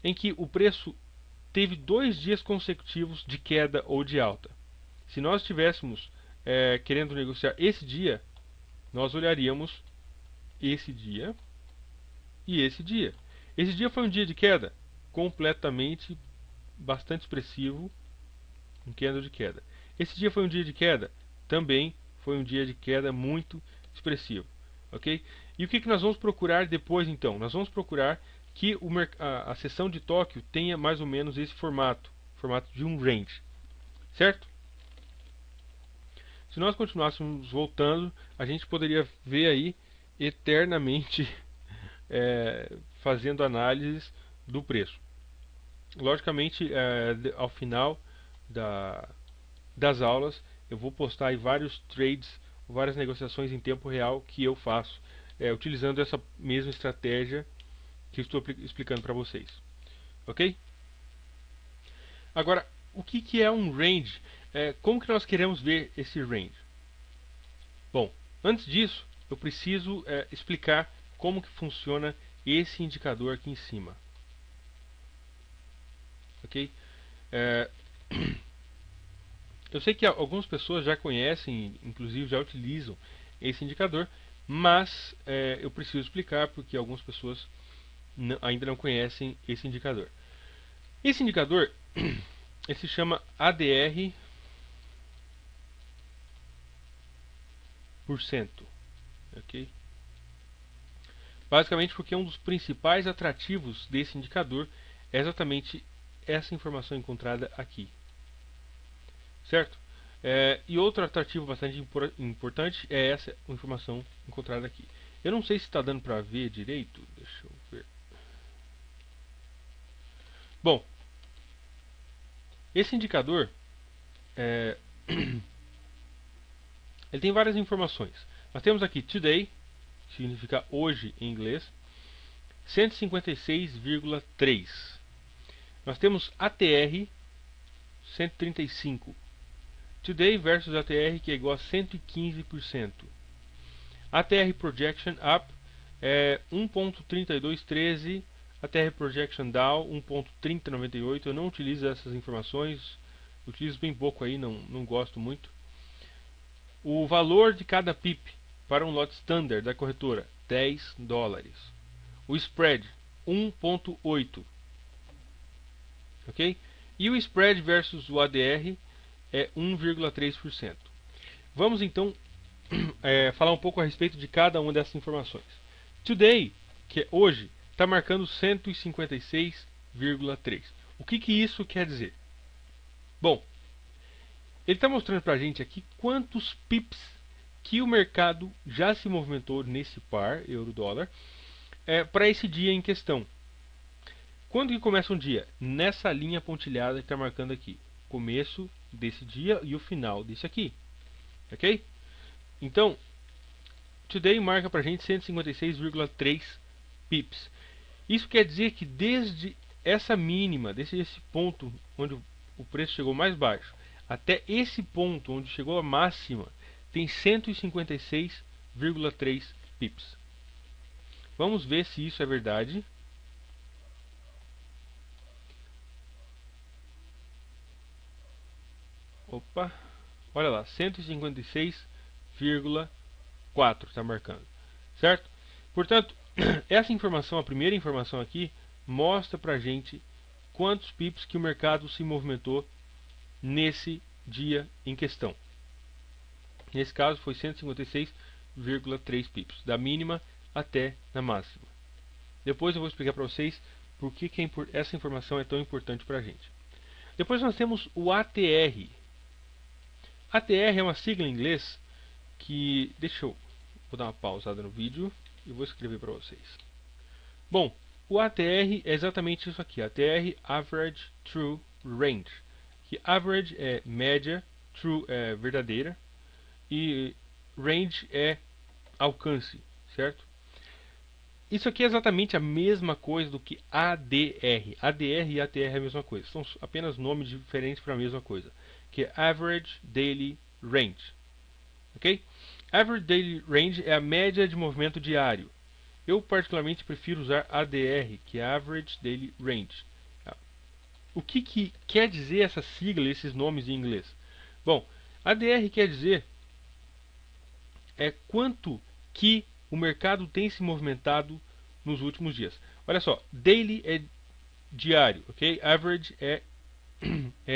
S1: em que o preço teve 2 dias consecutivos de queda ou de alta. Se nós estivéssemos querendo negociar esse dia, nós olharíamos esse dia e esse dia. Esse dia foi um dia de queda completamente bastante expressivo, um candle de queda. Esse dia foi um dia de queda, também foi um dia de queda muito expressivo, ok? E o que nós vamos procurar depois então? Nós vamos procurar que a seção de Tóquio tenha mais ou menos esse formato de um range, certo? Se nós continuássemos voltando, a gente poderia ver aí eternamente fazendo análises do preço. Logicamente, ao final das aulas, eu vou postar aí vários trades, várias negociações em tempo real que eu faço, utilizando essa mesma estratégia que eu estou explicando para vocês. Ok? Agora, o que é um range? Como que nós queremos ver esse range? Bom, antes disso, eu preciso explicar como que funciona esse indicador aqui em cima. Ok? Eu sei que algumas pessoas já conhecem, inclusive já utilizam esse indicador, mas eu preciso explicar porque algumas pessoas ainda não conhecem esse indicador. Esse indicador ele se chama ADR%. Ok? Basicamente porque um dos principais atrativos desse indicador é exatamente essa informação encontrada aqui. Certo? E outro atrativo bastante importante é essa informação encontrada aqui. Eu não sei se está dando para ver direito. Deixa eu ver. Bom, esse indicador ele tem várias informações. Nós temos aqui today, que significa hoje em inglês, 156,3. Nós temos ATR, 135. Today versus ATR, que é igual a 115%. ATR Projection Up é 1.3213. ATR Projection Down 1.3098. Eu não utilizo essas informações, utilizo bem pouco aí, não gosto muito. O valor de cada pip para um lote standard da corretora, $10. O spread, 1.8. Ok? E o spread versus o ADR é 1,3%. Vamos então falar um pouco a respeito de cada uma dessas informações. Today, que é hoje, está marcando 156,3. O que isso quer dizer? Bom, ele está mostrando para a gente aqui quantos pips que o mercado já se movimentou nesse par euro-dólar para esse dia em questão. Quando que começa um dia? Nessa linha pontilhada que está marcando aqui. Começo desse dia e o final desse aqui. Ok? Então, Today marca para a gente 156,3 pips. Isso quer dizer que desde essa mínima, desde esse ponto onde o preço chegou mais baixo, até esse ponto onde chegou a máxima, tem 156,3 pips. Vamos ver se isso é verdade. Opa, olha lá, 156,4 está marcando, certo? Portanto, essa informação, a primeira informação aqui, mostra pra gente quantos pips que o mercado se movimentou nesse dia em questão. Nesse caso foi 156,3 pips, da mínima até na máxima. Depois eu vou explicar para vocês por que essa informação é tão importante para a gente. Depois nós temos o ATR. ATR é uma sigla em inglês que... vou dar uma pausada no vídeo e vou escrever para vocês. Bom, o ATR é exatamente isso aqui. ATR, Average True Range. Que average é média, true é verdadeira e range é alcance, certo? Isso aqui é exatamente a mesma coisa do que ADR. ADR e ATR é a mesma coisa. São apenas nomes diferentes para a mesma coisa. Que é Average Daily Range. Ok? Average Daily Range é a média de movimento diário. Eu particularmente prefiro usar ADR, que é Average Daily Range. O que quer dizer essa sigla, esses nomes em inglês? Bom, ADR quer dizer quanto que o mercado tem se movimentado nos últimos dias. Olha só, daily é diário, ok? Average é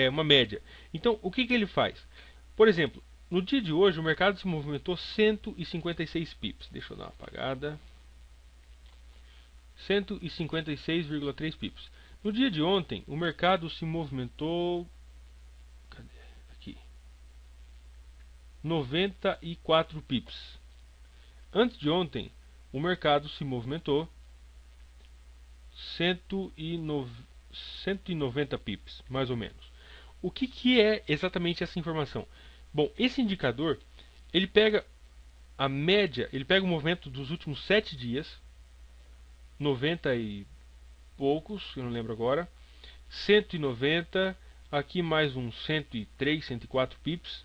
S1: uma média. Então, o que ele faz? Por exemplo, no dia de hoje o mercado se movimentou 156 pips. Deixa eu dar uma apagada. 156,3 pips. No dia de ontem, o mercado se movimentou... Cadê? Aqui. 94 pips. Antes de ontem, o mercado se movimentou 190 pips, mais ou menos. O que é exatamente essa informação? Bom, esse indicador, ele pega a média, ele pega o movimento dos últimos 7 dias, 90 e poucos, eu não lembro agora, 190, aqui mais uns 103, 104 pips,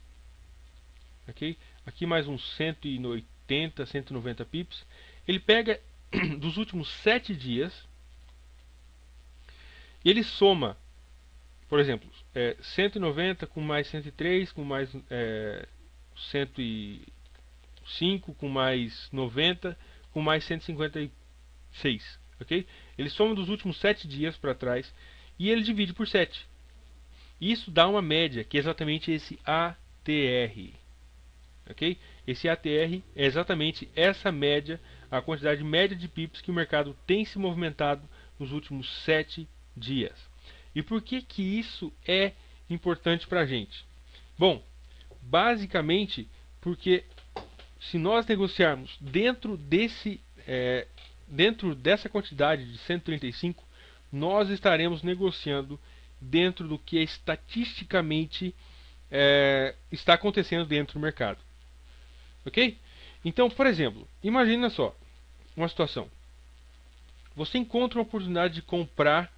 S1: ok? Aqui mais uns 180, 190 pips. Ele pega dos últimos 7 dias e ele soma, por exemplo, 190 com mais 103, com mais 105, com mais 90, com mais 156. Okay? Ele soma dos últimos 7 dias para trás e ele divide por 7. Isso dá uma média, que é exatamente esse ATR. Okay? Esse ATR é exatamente essa média, a quantidade média de pips que o mercado tem se movimentado nos últimos 7 dias. E por que isso é importante para a gente? Bom, basicamente porque se nós negociarmos dentro dessa quantidade de 135, nós estaremos negociando dentro do que estatisticamente está acontecendo dentro do mercado. Ok? Então, por exemplo, imagina só uma situação. Você encontra uma oportunidade de comprar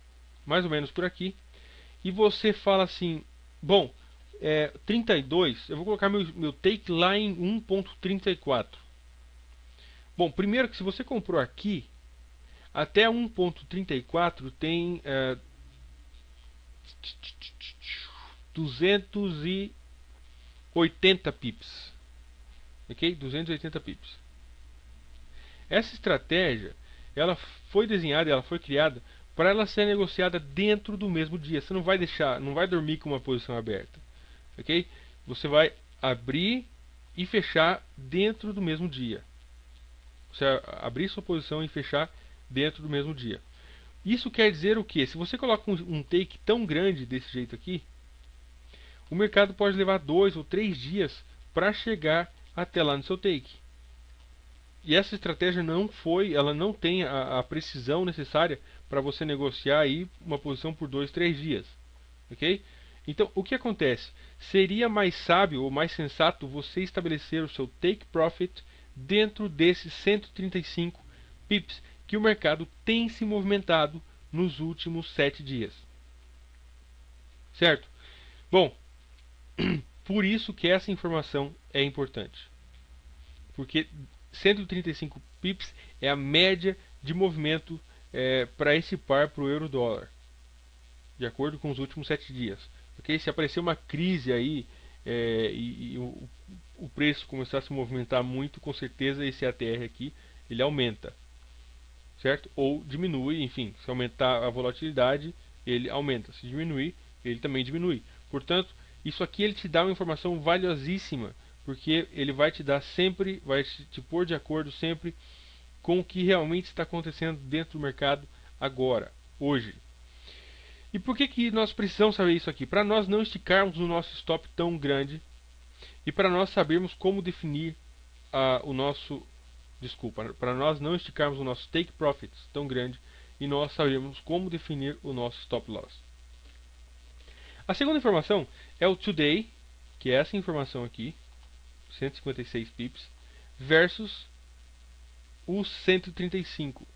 S1: mais ou menos por aqui e você fala assim: Bom, 32, eu vou colocar meu take lá em 1.34. Bom, primeiro que se você comprou aqui, até 1.34 tem 280 pips. Ok? 280 pips. Essa estratégia, ela foi desenhada, ela foi criada para ela ser negociada dentro do mesmo dia. Você não vai deixar, não vai dormir com uma posição aberta. Ok? Você vai abrir e fechar dentro do mesmo dia. Você abrir sua posição e fechar dentro do mesmo dia. Isso quer dizer o que? Se você coloca um take tão grande desse jeito aqui, o mercado pode levar 2 ou 3 dias para chegar até lá no seu take. E essa estratégia ela não tem a precisão necessária para você negociar aí uma posição por 2, 3 dias. Ok? Então, o que acontece? Seria mais sábio ou mais sensato você estabelecer o seu take profit dentro desses 135 pips que o mercado tem se movimentado nos últimos 7 dias. Certo? Bom, por isso que essa informação é importante. Porque 135 pips é a média de movimento para esse par para o euro-dólar, de acordo com os últimos 7 dias. Okay? Se aparecer uma crise aí e o preço começar a se movimentar muito, com certeza esse ATR aqui ele aumenta, certo? Ou diminui, enfim, se aumentar a volatilidade, ele aumenta. Se diminuir, ele também diminui. Portanto, isso aqui ele te dá uma informação valiosíssima, porque ele vai te dar sempre, vai te pôr de acordo sempre com o que realmente está acontecendo dentro do mercado agora, hoje. E por que nós precisamos saber isso aqui? Para nós não esticarmos o nosso stop tão grande e para nós sabermos como definir o nosso... Desculpa, para nós não esticarmos o nosso take profits tão grande e nós sabermos como definir o nosso stop loss. A segunda informação é o today, que é essa informação aqui, 156 pips, versus os 135.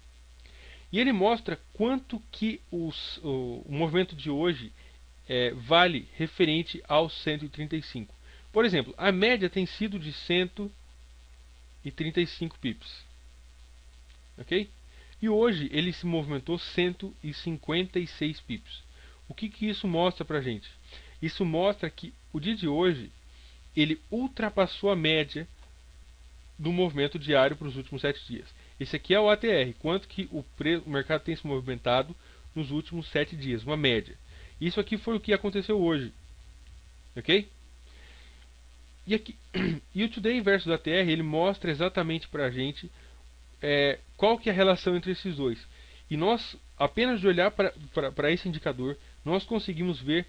S1: E ele mostra quanto que o movimento de hoje vale referente aos 135. Por exemplo, a média tem sido de 135 pips. Ok? E hoje ele se movimentou 156 pips. O que isso mostra pra gente? Isso mostra que o dia de hoje ele ultrapassou a média do movimento diário para os últimos 7 dias. Esse aqui é o ATR, quanto que o mercado tem se movimentado nos últimos 7 dias, uma média. Isso aqui foi o que aconteceu hoje. Ok? E o Today versus ATR, ele mostra exatamente para a gente qual que é a relação entre esses dois. E nós, apenas de olhar para esse indicador, nós conseguimos ver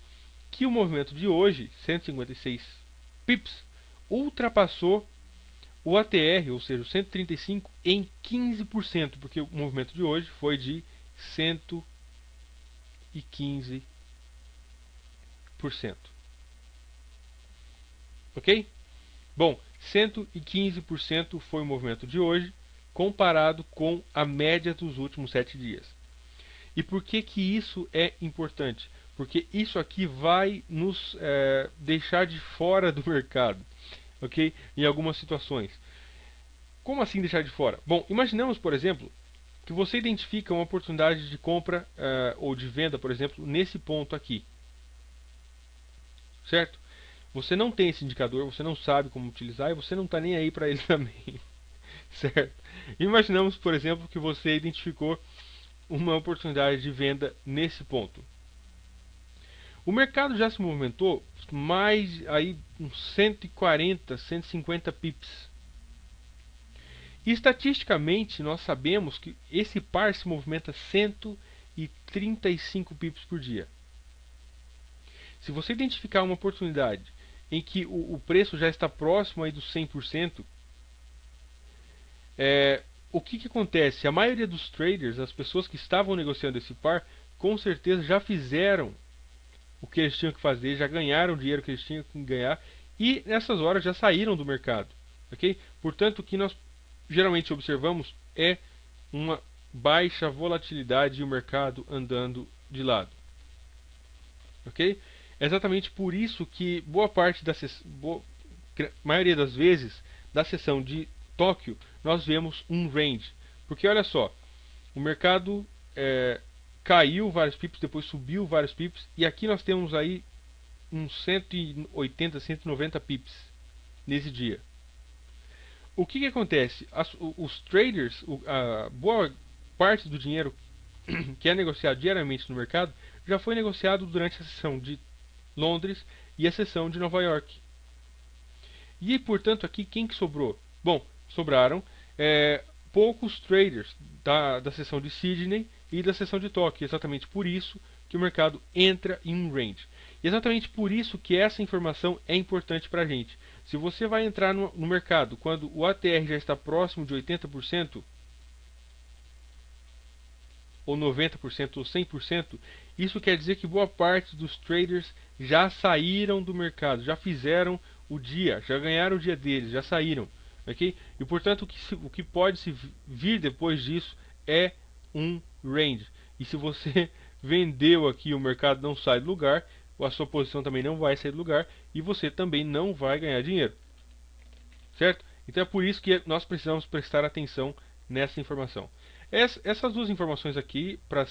S1: que o movimento de hoje, 156 pips, ultrapassou o ATR, ou seja, o 135, em 15%, porque o movimento de hoje foi de 115%. Ok? Bom, 115% foi o movimento de hoje, comparado com a média dos últimos 7 dias. E por que isso é importante? Porque isso aqui vai nos deixar de fora do mercado, ok? Em algumas situações. Como assim deixar de fora? Bom, imaginamos, por exemplo, que você identifica uma oportunidade de compra ou de venda, por exemplo, nesse ponto aqui. Certo? Você não tem esse indicador, você não sabe como utilizar e você não está nem aí para ele também. Certo? Imaginamos, por exemplo, que você identificou uma oportunidade de venda nesse ponto. O mercado já se movimentou mais aí uns 140, 150 pips. E estatisticamente nós sabemos que esse par se movimenta 135 pips por dia. Se você identificar uma oportunidade em que o preço já está próximo aí dos 100%, o que acontece? A maioria dos traders, as pessoas que estavam negociando esse par, com certeza já fizeram o que eles tinham que fazer, já ganharam o dinheiro que eles tinham que ganhar e nessas horas já saíram do mercado. Ok? Portanto, o que nós geralmente observamos é uma baixa volatilidade e o mercado andando de lado. Ok? É exatamente por isso que boa parte da maioria das vezes da sessão de Tóquio nós vemos um range, porque olha só, o mercado caiu vários pips, depois subiu vários pips, e aqui nós temos aí uns 180, 190 pips nesse dia. O que acontece? Os traders, a boa parte do dinheiro que é negociado diariamente no mercado já foi negociado durante a sessão de Londres e a sessão de Nova York. E, portanto, aqui quem que sobrou? Bom, sobraram poucos traders da sessão de Sydney e da sessão de Tóquio. Exatamente por isso que o mercado entra em um range. E exatamente por isso que essa informação é importante para a gente. Se você vai entrar no mercado quando o ATR já está próximo de 80%, ou 90%, ou 100%, isso quer dizer que boa parte dos traders já saíram do mercado, já fizeram o dia, já ganharam o dia deles, já saíram. Okay? E portanto o que pode se vir depois disso é um range. E se você vendeu aqui, o mercado não sai do lugar, a sua posição também não vai sair do lugar e você também não vai ganhar dinheiro. Certo? Então é por isso que nós precisamos prestar atenção nessa informação. Essas duas informações aqui, para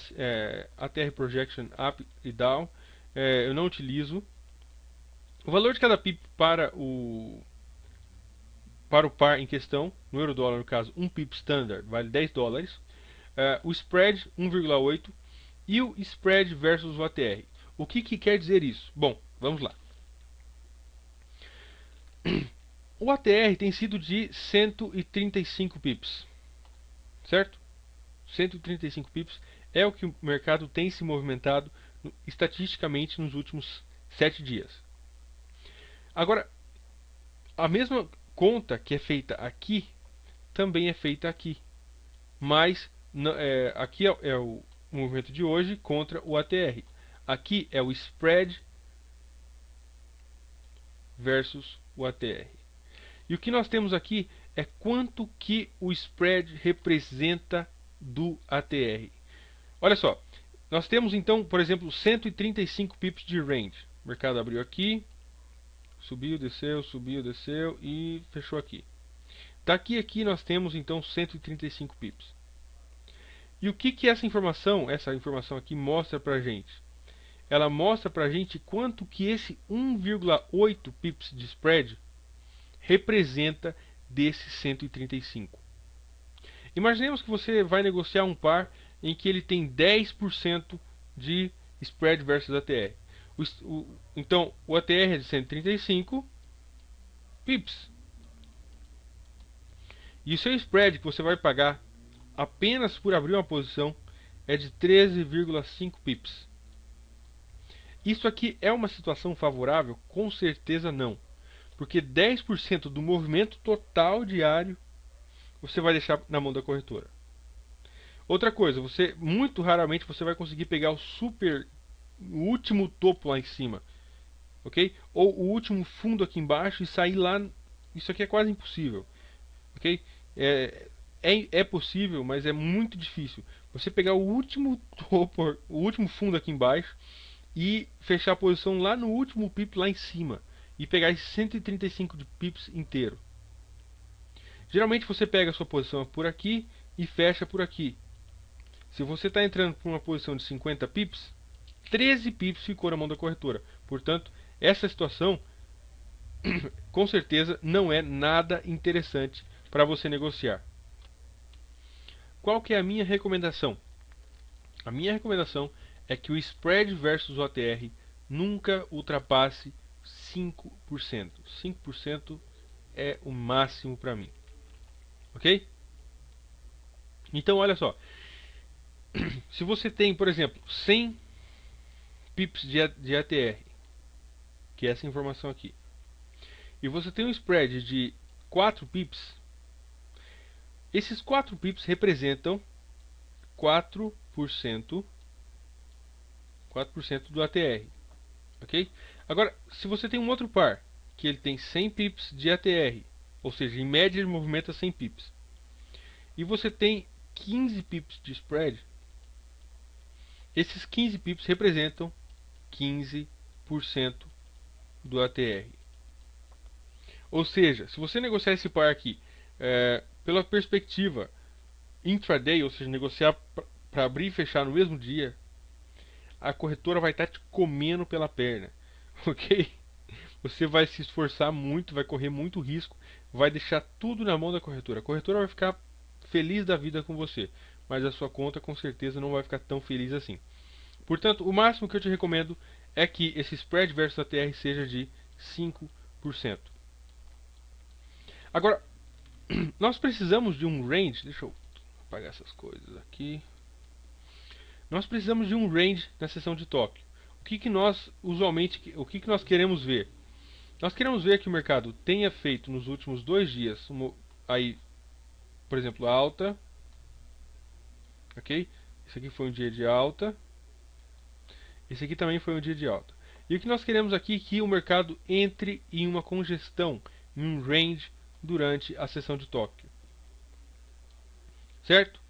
S1: ATR Projection Up e Down, eu não utilizo. O valor de cada pip para o par em questão, no euro-dólar no caso, um pip standard vale 10 dólares. O spread 1,8 e o spread versus o ATR. O que quer dizer isso? Bom, vamos lá. O ATR tem sido de 135 pips, certo? 135 pips é o que o mercado tem se movimentado estatisticamente nos últimos 7 dias. Agora, a mesma conta que é feita aqui também é feita aqui, mas aqui é o movimento de hoje contra o ATR. Aqui é o spread versus o ATR. E o que nós temos aqui é quanto que o spread representa do ATR. Olha só, nós temos então, por exemplo, 135 pips de range. O mercado abriu aqui, subiu, desceu e fechou aqui. Daqui a aqui nós temos então 135 pips. E o que essa informação aqui mostra pra gente? Ela mostra pra gente quanto que esse 1,8 pips de spread representa desses 135. Imaginemos que você vai negociar um par em que ele tem 10% de spread versus ATR. Então, o ATR é de 135 pips. E o seu spread que você vai pagar apenas por abrir uma posição é de 13,5 pips. Isso aqui é uma situação favorável? Com certeza não. Porque 10% do movimento total diário você vai deixar na mão da corretora. Outra coisa, muito raramente você vai conseguir pegar o último topo lá em cima, ok? Ou o último fundo aqui embaixo e sair lá. Isso aqui é quase impossível, ok? É possível, mas é muito difícil. Você pegar o último topo, o último fundo aqui embaixo e fechar a posição lá no último pip lá em cima e pegar esses 135 de pips inteiro. Geralmente você pega a sua posição por aqui e fecha por aqui. Se você está entrando por uma posição de 50 pips, 13 pips ficou na mão da corretora. Portanto, essa situação com certeza não é nada interessante para você negociar. Qual que é a minha recomendação? A minha recomendação é que o spread versus o ATR nunca ultrapasse 5%. 5% é o máximo para mim. Ok? Então, olha só. Se você tem, por exemplo, 100 pips de ATR, que é essa informação aqui, e você tem um spread de 4 pips, esses 4 pips representam 4% do ATR. Ok? Agora, se você tem um outro par, que ele tem 100 pips de ATR, ou seja, em média ele movimenta 100 pips, e você tem 15 pips de spread, esses 15 pips representam 15%. do ATR. Ou seja, se você negociar esse par aqui pela perspectiva intraday, ou seja, negociar para abrir e fechar no mesmo dia, a corretora vai estar te comendo pela perna, ok? Você vai se esforçar muito, vai correr muito risco, vai deixar tudo na mão da corretora. A corretora vai ficar feliz da vida com você, mas a sua conta com certeza não vai ficar tão feliz assim. Portanto, o máximo que eu te recomendo é que esse spread versus ATR seja de 5%. Agora, nós precisamos de um range. Deixa eu apagar essas coisas aqui. Nós precisamos de um range na sessão de Tóquio. O que nós usualmente, o que nós queremos ver? Nós queremos ver que o mercado tenha feito nos últimos 2 dias, aí, por exemplo, alta, ok? Esse aqui foi um dia de alta. Esse aqui também foi um dia de alta. E o que nós queremos aqui é que o mercado entre em uma congestão, em um range, durante a sessão de Tóquio. Certo?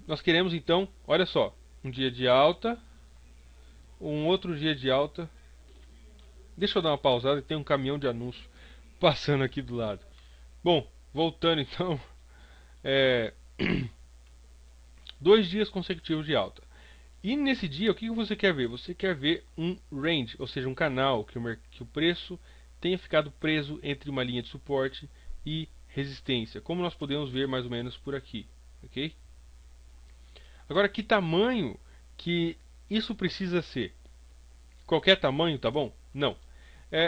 S1: Nós queremos então, olha só, um dia de alta, um outro dia de alta. Deixa eu dar uma pausada, tem um caminhão de anúncio passando aqui do lado. Bom, voltando então, 2 dias consecutivos de alta. E nesse dia, o que você quer ver? Você quer ver um range, ou seja, um canal que o preço tenha ficado preso entre uma linha de suporte e resistência, como nós podemos ver mais ou menos por aqui, ok? Agora, que tamanho que isso precisa ser? Qualquer tamanho, tá bom? Não.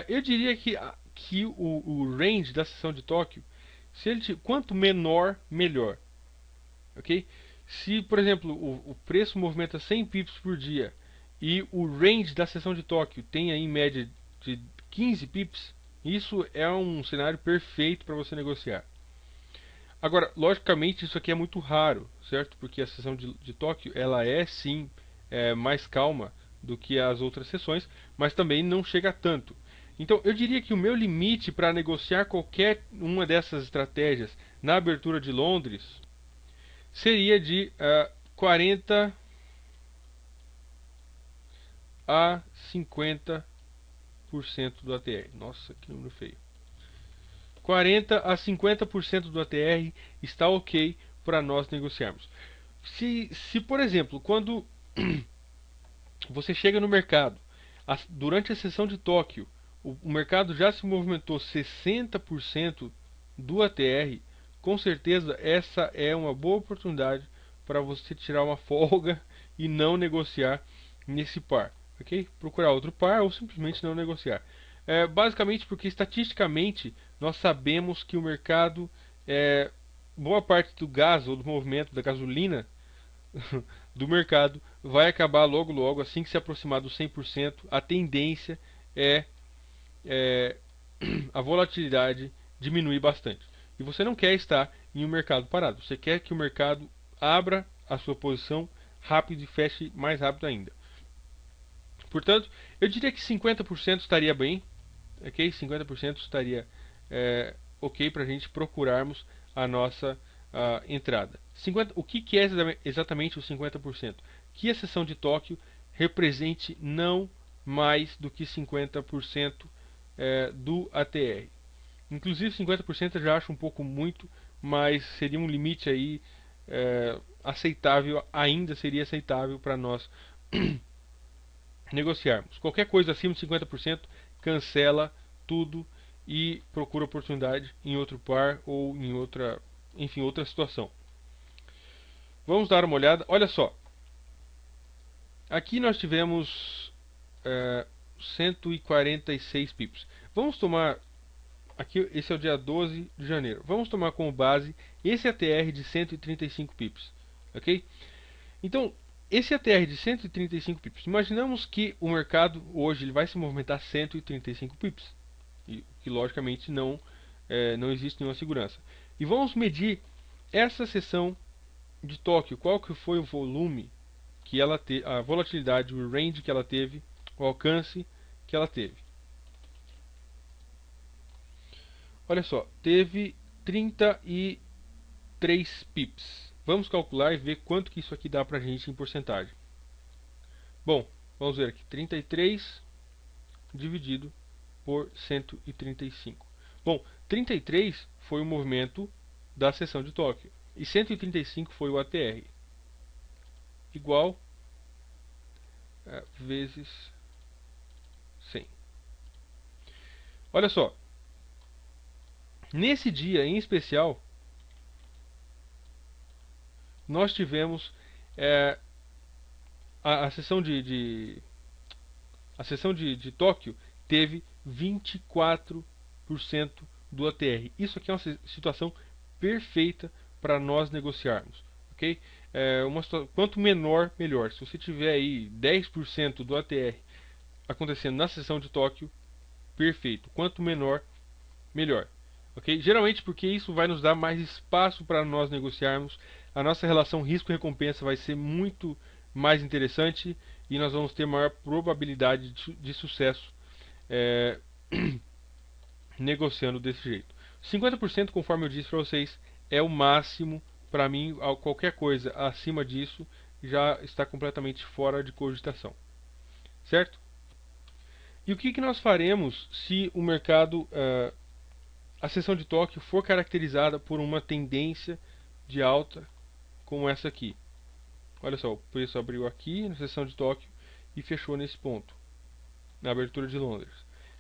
S1: Eu diria que o range da sessão de Tóquio, quanto menor, melhor. Ok? Se, por exemplo, o preço movimenta 100 pips por dia e o range da sessão de Tóquio tem aí em média de 15 pips, isso é um cenário perfeito para você negociar. Agora, logicamente, isso aqui é muito raro, certo? Porque a sessão de Tóquio, ela é sim mais calma do que as outras sessões, mas também não chega a tanto. Então, eu diria que o meu limite para negociar qualquer uma dessas estratégias na abertura de Londres seria de 40 a 50% do ATR. Nossa, que número feio. 40 a 50% do ATR está ok para nós negociarmos. Se, por exemplo, quando você chega no mercado, durante a sessão de Tóquio, o mercado já se movimentou 60% do ATR, com certeza essa é uma boa oportunidade para você tirar uma folga e não negociar nesse par, ok? Procurar outro par ou simplesmente não negociar. Basicamente porque estatisticamente nós sabemos que o mercado, boa parte do gás ou do movimento da gasolina do mercado vai acabar logo logo, assim que se aproximar do 100%. A tendência é a volatilidade diminuir bastante. E você não quer estar em um mercado parado. Você quer que o mercado abra a sua posição rápido e feche mais rápido ainda. Portanto, eu diria que 50% estaria bem, ok? 50% estaria ok para a gente procurarmos a nossa entrada. O que é exatamente os 50%? Que a sessão de Tóquio represente não mais do que 50% do ATR. Inclusive 50% eu já acho um pouco muito, mas seria um limite aí aceitável, ainda seria aceitável para nós negociarmos. Qualquer coisa acima de 50%, cancela tudo e procura oportunidade em outro par ou em outra situação. Vamos dar uma olhada. Olha só. Aqui nós tivemos 146 pips. Vamos tomar aqui, esse é o dia 12 de janeiro. Vamos tomar como base esse ATR de 135 pips, ok? Então, esse ATR de 135 pips, imaginamos que o mercado hoje ele vai se movimentar 135 pips, e que logicamente não existe nenhuma segurança. E vamos medir essa sessão de Tóquio, qual que foi o volume que ela teve, a volatilidade, o range que ela teve, o alcance que ela teve. Olha só, teve 33 pips. Vamos calcular e ver quanto que isso aqui dá pra gente em porcentagem. Bom, Vamos ver aqui, 33 dividido por 135. Bom, 33 foi o movimento da seção de Tóquio e 135 foi o ATR. Igual vezes 100. Olha só, nesse dia em especial, nós tivemos a sessão de Tóquio teve 24% do ATR. Isso aqui é uma situação perfeita para nós negociarmos, ok? Quanto menor, melhor. Se você tiver aí 10% do ATR acontecendo na sessão de Tóquio, perfeito. Quanto menor, melhor. Okay? Geralmente porque isso vai nos dar mais espaço para nós negociarmos. A nossa relação risco-recompensa vai ser muito mais interessante e nós vamos ter maior probabilidade de sucesso negociando desse jeito. 50%, conforme eu disse para vocês, é o máximo para mim. Qualquer coisa acima disso já está completamente fora de cogitação, certo? E o que nós faremos se o mercado, a sessão de Tóquio for caracterizada por uma tendência de alta como essa aqui? Olha só, o preço abriu aqui na sessão de Tóquio e fechou nesse ponto, na abertura de Londres.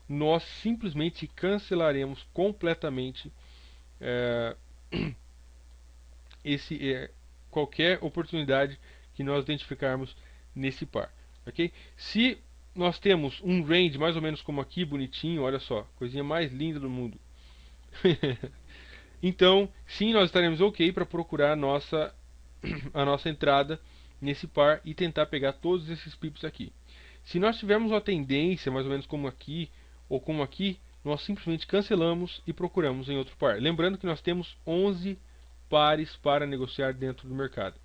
S1: Nós simplesmente cancelaremos completamente qualquer oportunidade que nós identificarmos nesse par, ok? Se nós temos um range mais ou menos como aqui, bonitinho, olha só, coisinha mais linda do mundo. Então, sim, nós estaremos ok para procurar a nossa entrada nesse par e tentar pegar todos esses pips aqui. Se nós tivermos uma tendência mais ou menos como aqui ou como aqui, nós simplesmente cancelamos e procuramos em outro par. Lembrando que nós temos 11 pares para negociar dentro do mercado,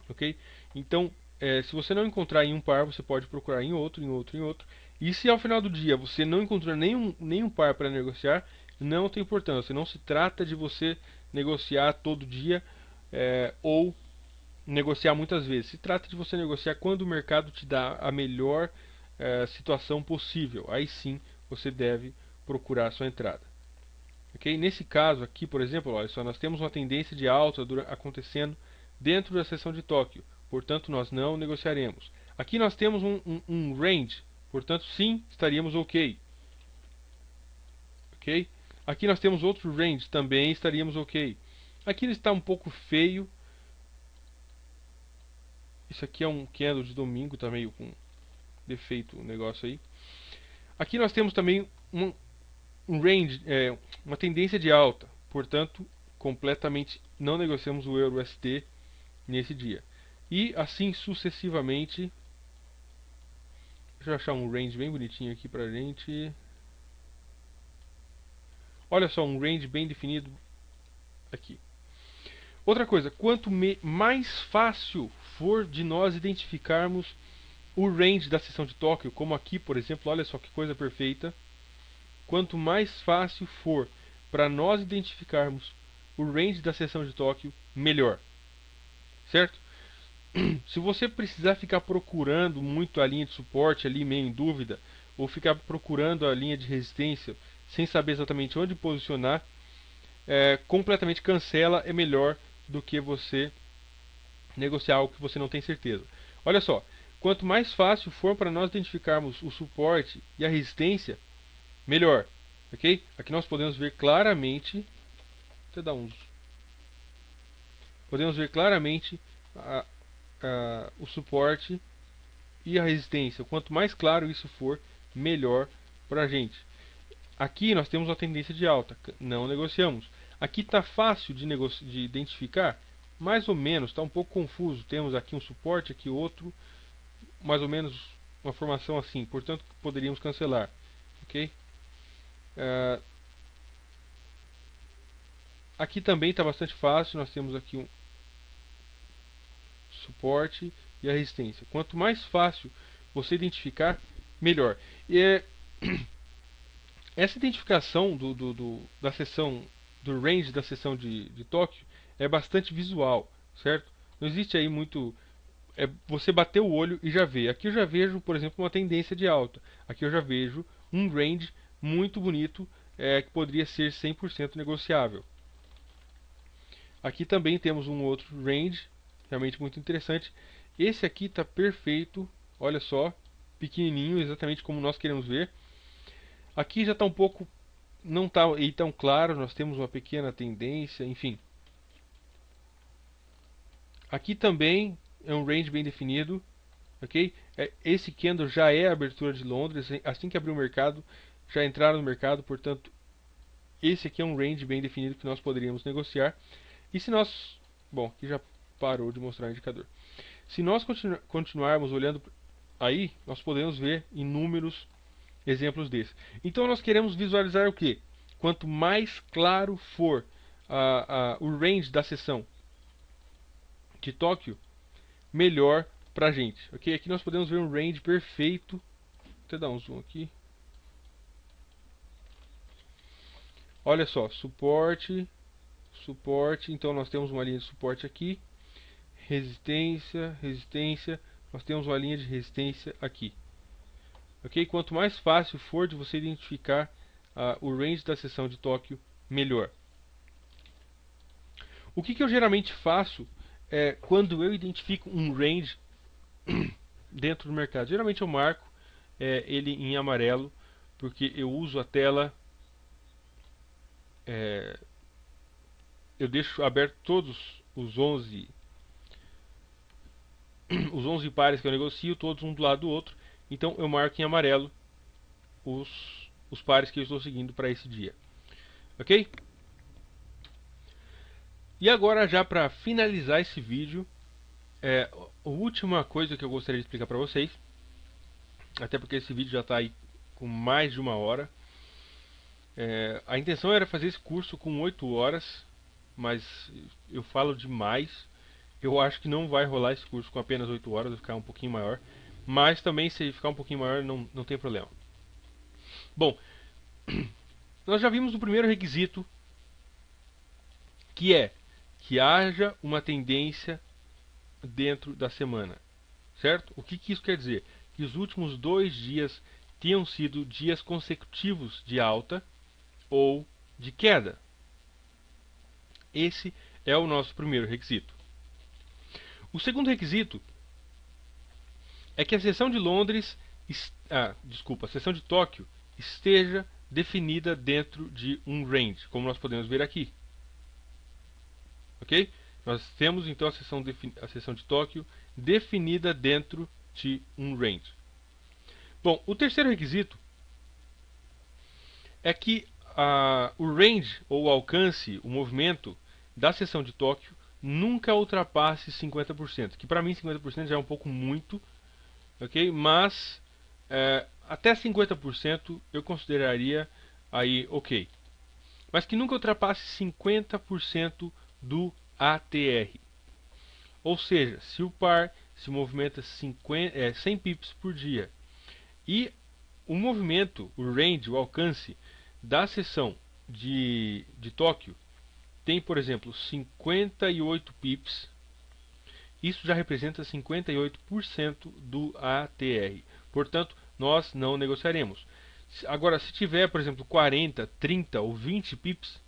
S1: ok? Então, se você não encontrar em um par, você pode procurar em outro, em outro, em outro. E se ao final do dia você não encontrar nenhum par para negociar, não tem importância. Não se trata de você negociar todo dia ou negociar muitas vezes. Se trata de você negociar quando o mercado te dá a melhor situação possível. Aí sim você deve procurar a sua entrada. Okay? Nesse caso aqui, por exemplo, olha só, nós temos uma tendência de alta acontecendo dentro da sessão de Tóquio. Portanto, nós não negociaremos. Aqui nós temos um range. Portanto, sim, estaríamos ok. Ok? Aqui nós temos outro range. Também estaríamos ok. Aqui ele está um pouco feio. Isso aqui é um candle de domingo. Está meio com defeito o negócio aí. Aqui nós temos também um range, uma tendência de alta. Portanto, completamente não negociamos o euro-USD nesse dia. E assim sucessivamente. Deixa eu achar um range bem bonitinho aqui pra gente. Olha só, um range bem definido aqui. Outra coisa, quanto mais fácil for de nós identificarmos o range da sessão de Tóquio, como aqui, por exemplo, olha só que coisa perfeita. Quanto mais fácil for para nós identificarmos o range da sessão de Tóquio, melhor. Certo? Se você precisar ficar procurando muito a linha de suporte ali, meio em dúvida, ou ficar procurando a linha de resistência sem saber exatamente onde posicionar, completamente cancela, é melhor do que você negociar algo que você não tem certeza. Olha só, quanto mais fácil for para nós identificarmos o suporte e a resistência, melhor. Ok? Aqui nós podemos ver claramente, podemos ver claramente o suporte e a resistência. Quanto mais claro isso for, melhor para a gente. Aqui nós temos uma tendência de alta, não negociamos. Aqui está fácil de identificar, mais ou menos, está um pouco confuso. Temos aqui um suporte, aqui outro, mais ou menos uma formação assim, portanto poderíamos cancelar. Ok? Aqui também está bastante fácil, nós temos aqui um suporte e a resistência. Quanto mais fácil você identificar, melhor. E essa identificação da seção, do range da seção de Tóquio é bastante visual, certo? Não existe aí muito é você bater o olho e já ver. Aqui eu já vejo, por exemplo, uma tendência de alta. Aqui eu já vejo um range muito bonito, que poderia ser 100% negociável. Aqui também temos um outro range, realmente muito interessante. Esse aqui está perfeito, olha só, pequenininho, exatamente como nós queremos ver. Aqui já está um pouco, não está aí tão claro, nós temos uma pequena tendência, enfim. Aqui também é um range bem definido, ok? Esse candle já é a abertura de Londres, assim que abrir o mercado, já entraram no mercado, portanto, esse aqui é um range bem definido que nós poderíamos negociar. E se nós... Bom, aqui já parou de mostrar o indicador. Se nós continuarmos olhando aí, nós podemos ver inúmeros exemplos desses. Então nós queremos visualizar o que? Quanto mais claro for o range da seção de Tóquio, melhor pra gente. Ok? Aqui nós podemos ver um range perfeito. Vou até dar um zoom aqui. Olha só, suporte, suporte. Então nós temos uma linha de suporte aqui. Resistência, resistência. Nós temos uma linha de resistência aqui. Ok? Quanto mais fácil for de você identificar o range da seção de Tóquio, melhor. O que eu geralmente faço quando eu identifico um range dentro do mercado? Geralmente eu marco ele em amarelo, porque eu uso a tela, eu deixo aberto todos os 11 pares que eu negocio, todos um do lado do outro. Então eu marco em amarelo os pares que eu estou seguindo para esse dia. Ok? E agora, já para finalizar esse vídeo, a última coisa que eu gostaria de explicar para vocês, até porque esse vídeo já está aí com mais de 1 hora. A intenção era fazer esse curso com 8 horas, mas eu falo demais. Eu acho que não vai rolar esse curso com apenas 8 horas, vai ficar um pouquinho maior. Mas também, se ficar um pouquinho maior, não tem problema. Bom, nós já vimos o primeiro requisito, que é que haja uma tendência dentro da semana, certo? O que isso quer dizer? Que os últimos 2 dias tenham sido dias consecutivos de alta ou de queda. Esse é o nosso primeiro requisito. O segundo requisito é que a seção de Londres, a seção de Tóquio esteja definida dentro de um range, como nós podemos ver aqui. Ok? Nós temos então a seção de Tóquio definida dentro de um range. Bom, o terceiro requisito é que o range ou o alcance, o movimento da seção de Tóquio nunca ultrapasse 50%, que para mim 50% já é um pouco muito, ok? Mas até 50% eu consideraria aí ok. Mas que nunca ultrapasse 50% do ATR. Ou seja, se o par se movimenta 100 pips por dia e o movimento, o range, o alcance da seção de Tóquio tem, por exemplo, 58 pips, isso já representa 58% do ATR. Portanto, nós não negociaremos. Agora, se tiver, por exemplo, 40, 30 ou 20 pips,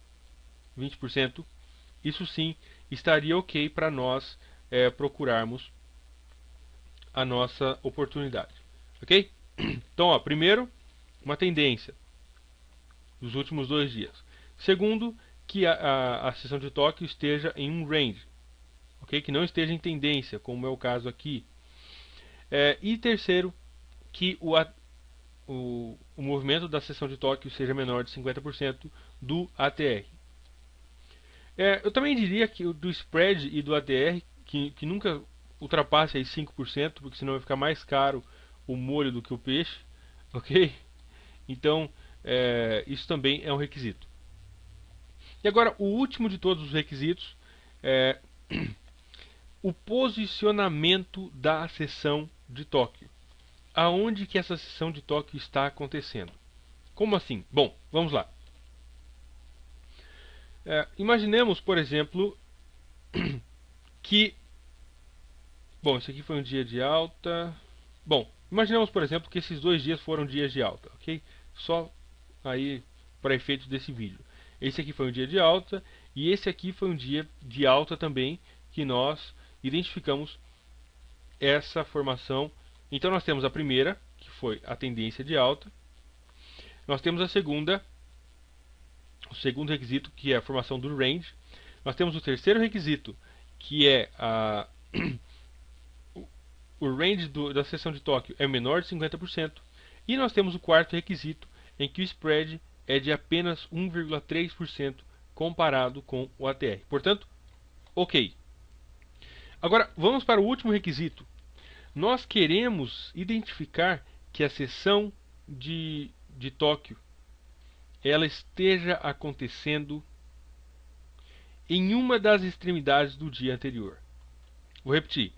S1: 20%, isso sim estaria ok para nós procurarmos a nossa oportunidade. Ok? Então, ó, primeiro, uma tendência dos últimos 2 dias. Segundo, que a seção de Tóquio esteja em um range, ok? Que não esteja em tendência, como é o caso aqui. E terceiro, que o movimento da seção de Tóquio seja menor de 50% do ATR. Eu também diria que o do spread e do ATR, que nunca ultrapasse aí 5%, porque senão vai ficar mais caro o molho do que o peixe, ok? Então, isso também é um requisito. E agora, o último de todos os requisitos é o posicionamento da seção de Tóquio. Aonde que essa seção de Tóquio está acontecendo? Como assim? Bom, vamos lá. Imaginemos, por exemplo, que Bom, esse aqui foi um dia de alta. Bom, imaginamos, por exemplo, que esses 2 dias foram dias de alta, ok? Só aí para efeitos desse vídeo. Esse aqui foi um dia de alta e esse aqui foi um dia de alta também, que nós identificamos essa formação. Então nós temos a primeira, que foi a tendência de alta. Nós temos a segunda, o segundo requisito, que é a formação do range. Nós temos o terceiro requisito, que é o range da seção de Tóquio é menor de 50%. E nós temos o quarto requisito, em que o spread é de apenas 1,3% comparado com o ATR. Portanto, ok. Agora, vamos para o último requisito. Nós queremos identificar que a seção de Tóquio ela esteja acontecendo em uma das extremidades do dia anterior. Vou repetir.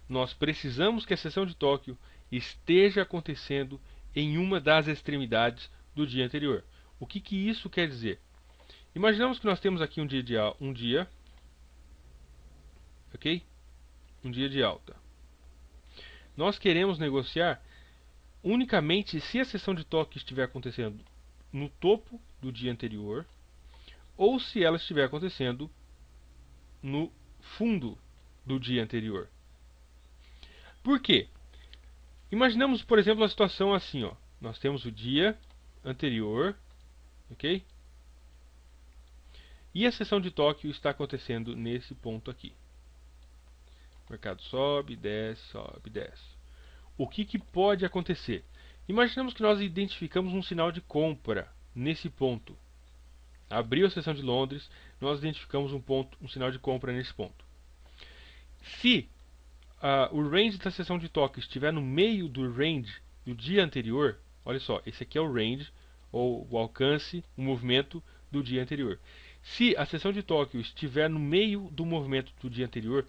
S1: Nós precisamos que a seção de Tóquio esteja acontecendo em uma das extremidades do dia anterior. O que isso quer dizer? Imaginamos que nós temos aqui um dia, ok? Um dia de alta. Nós queremos negociar unicamente se a seção de Tóquio estiver acontecendo no topo do dia anterior ou se ela estiver acontecendo no fundo do dia anterior. Por quê? Imaginamos, por exemplo, a situação assim, ó. Nós temos o dia anterior, ok? E a seção de Tóquio está acontecendo nesse ponto aqui. O mercado sobe, desce, sobe, desce. O que pode acontecer? Imaginamos que nós identificamos um sinal de compra nesse ponto. Abriu a seção de Londres, nós identificamos um sinal de compra nesse ponto. Se o range da seção de Tóquio estiver no meio do range do dia anterior, olha só, esse aqui é o range, ou o alcance, o movimento do dia anterior. Se a seção de Tóquio estiver no meio do movimento do dia anterior,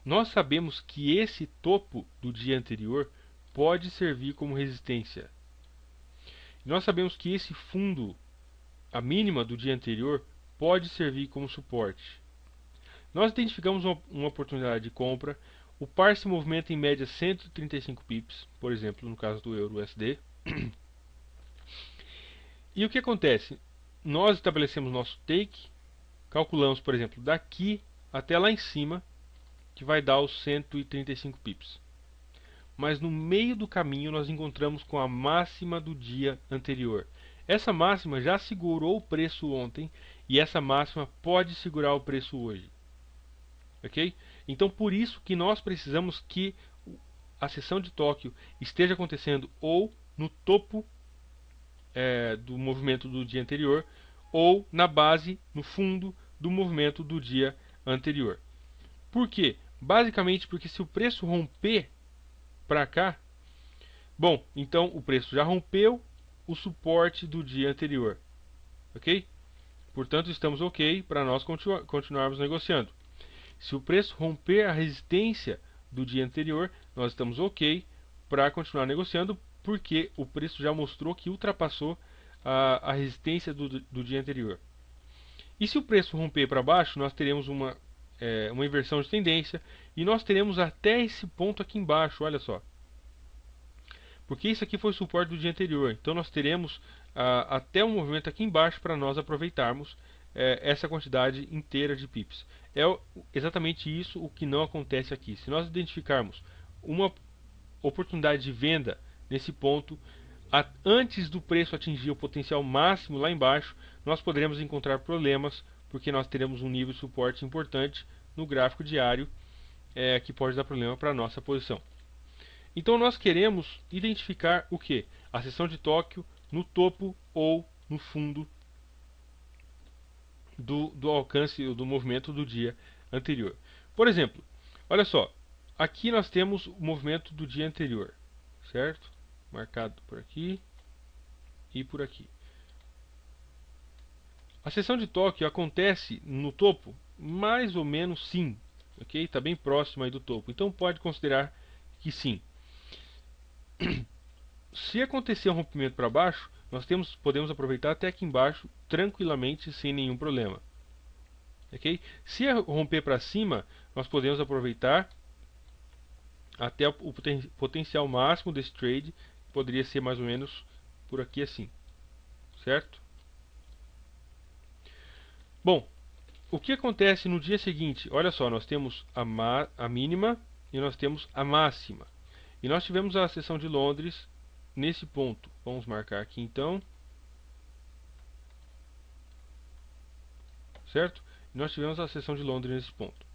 S1: nós sabemos que esse topo do dia anterior pode servir como resistência. Nós sabemos que esse fundo, a mínima do dia anterior, pode servir como suporte. Nós identificamos uma oportunidade de compra. O par se movimenta em média 135 pips, por exemplo, no caso do Euro-USD. E o que acontece? Nós estabelecemos nosso take, calculamos, por exemplo, daqui até lá em cima, que vai dar os 135 pips. Mas no meio do caminho nós encontramos com a máxima do dia anterior. Essa máxima já segurou o preço ontem e essa máxima pode segurar o preço hoje. Ok? Então por isso que nós precisamos que a seção de Tóquio esteja acontecendo ou no topo do movimento do dia anterior ou na base, no fundo do movimento do dia anterior. Por quê? Basicamente porque se o preço romper para cá, bom, então o preço já rompeu o suporte do dia anterior, ok? Portanto, estamos ok para nós continuarmos negociando. Se o preço romper a resistência do dia anterior, nós estamos ok para continuar negociando, porque o preço já mostrou que ultrapassou a resistência do dia anterior. E se o preço romper para baixo, nós teremos uma inversão de tendência e nós teremos até esse ponto aqui embaixo, olha só. Porque isso aqui foi o suporte do dia anterior, então nós teremos até um movimento aqui embaixo para nós aproveitarmos essa quantidade inteira de pips. É exatamente isso o que não acontece aqui. Se nós identificarmos uma oportunidade de venda nesse ponto, antes do preço atingir o potencial máximo lá embaixo, nós poderemos encontrar problemas, porque nós teremos um nível de suporte importante no gráfico diário que pode dar problema para a nossa posição. Então nós queremos identificar o que? A seção de Tóquio no topo ou no fundo do alcance do movimento do dia anterior. Por exemplo, olha só, aqui nós temos o movimento do dia anterior, certo? Marcado por aqui e por aqui. A seção de Tóquio acontece no topo? Mais ou menos sim, ok? Está bem próximo aí do topo, então pode considerar que sim. Se acontecer um rompimento para baixo, nós podemos aproveitar até aqui embaixo tranquilamente, sem nenhum problema. Okay? Se romper para cima, nós podemos aproveitar até o potencial máximo desse trade, poderia ser mais ou menos por aqui assim, certo? Bom, o que acontece no dia seguinte? Olha só, nós temos a mínima e nós temos a máxima. E nós tivemos a sessão de Londres nesse ponto. Vamos marcar aqui então. Certo? E nós tivemos a sessão de Londres nesse ponto.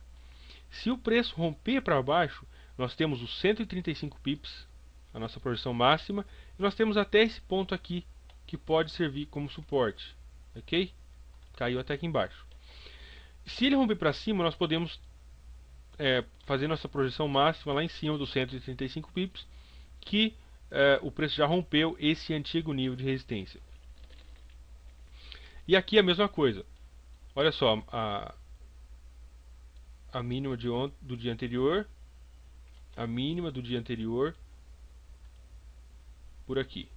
S1: Se o preço romper para baixo, nós temos os 135 pips, a nossa projeção máxima, e nós temos até esse ponto aqui, que pode servir como suporte. Ok? Caiu até aqui embaixo. Se ele romper para cima, nós podemos fazer nossa projeção máxima lá em cima dos 135 pips, que o preço já rompeu esse antigo nível de resistência. E aqui a mesma coisa. Olha só, a mínima do dia anterior, a mínima do dia anterior, por aqui.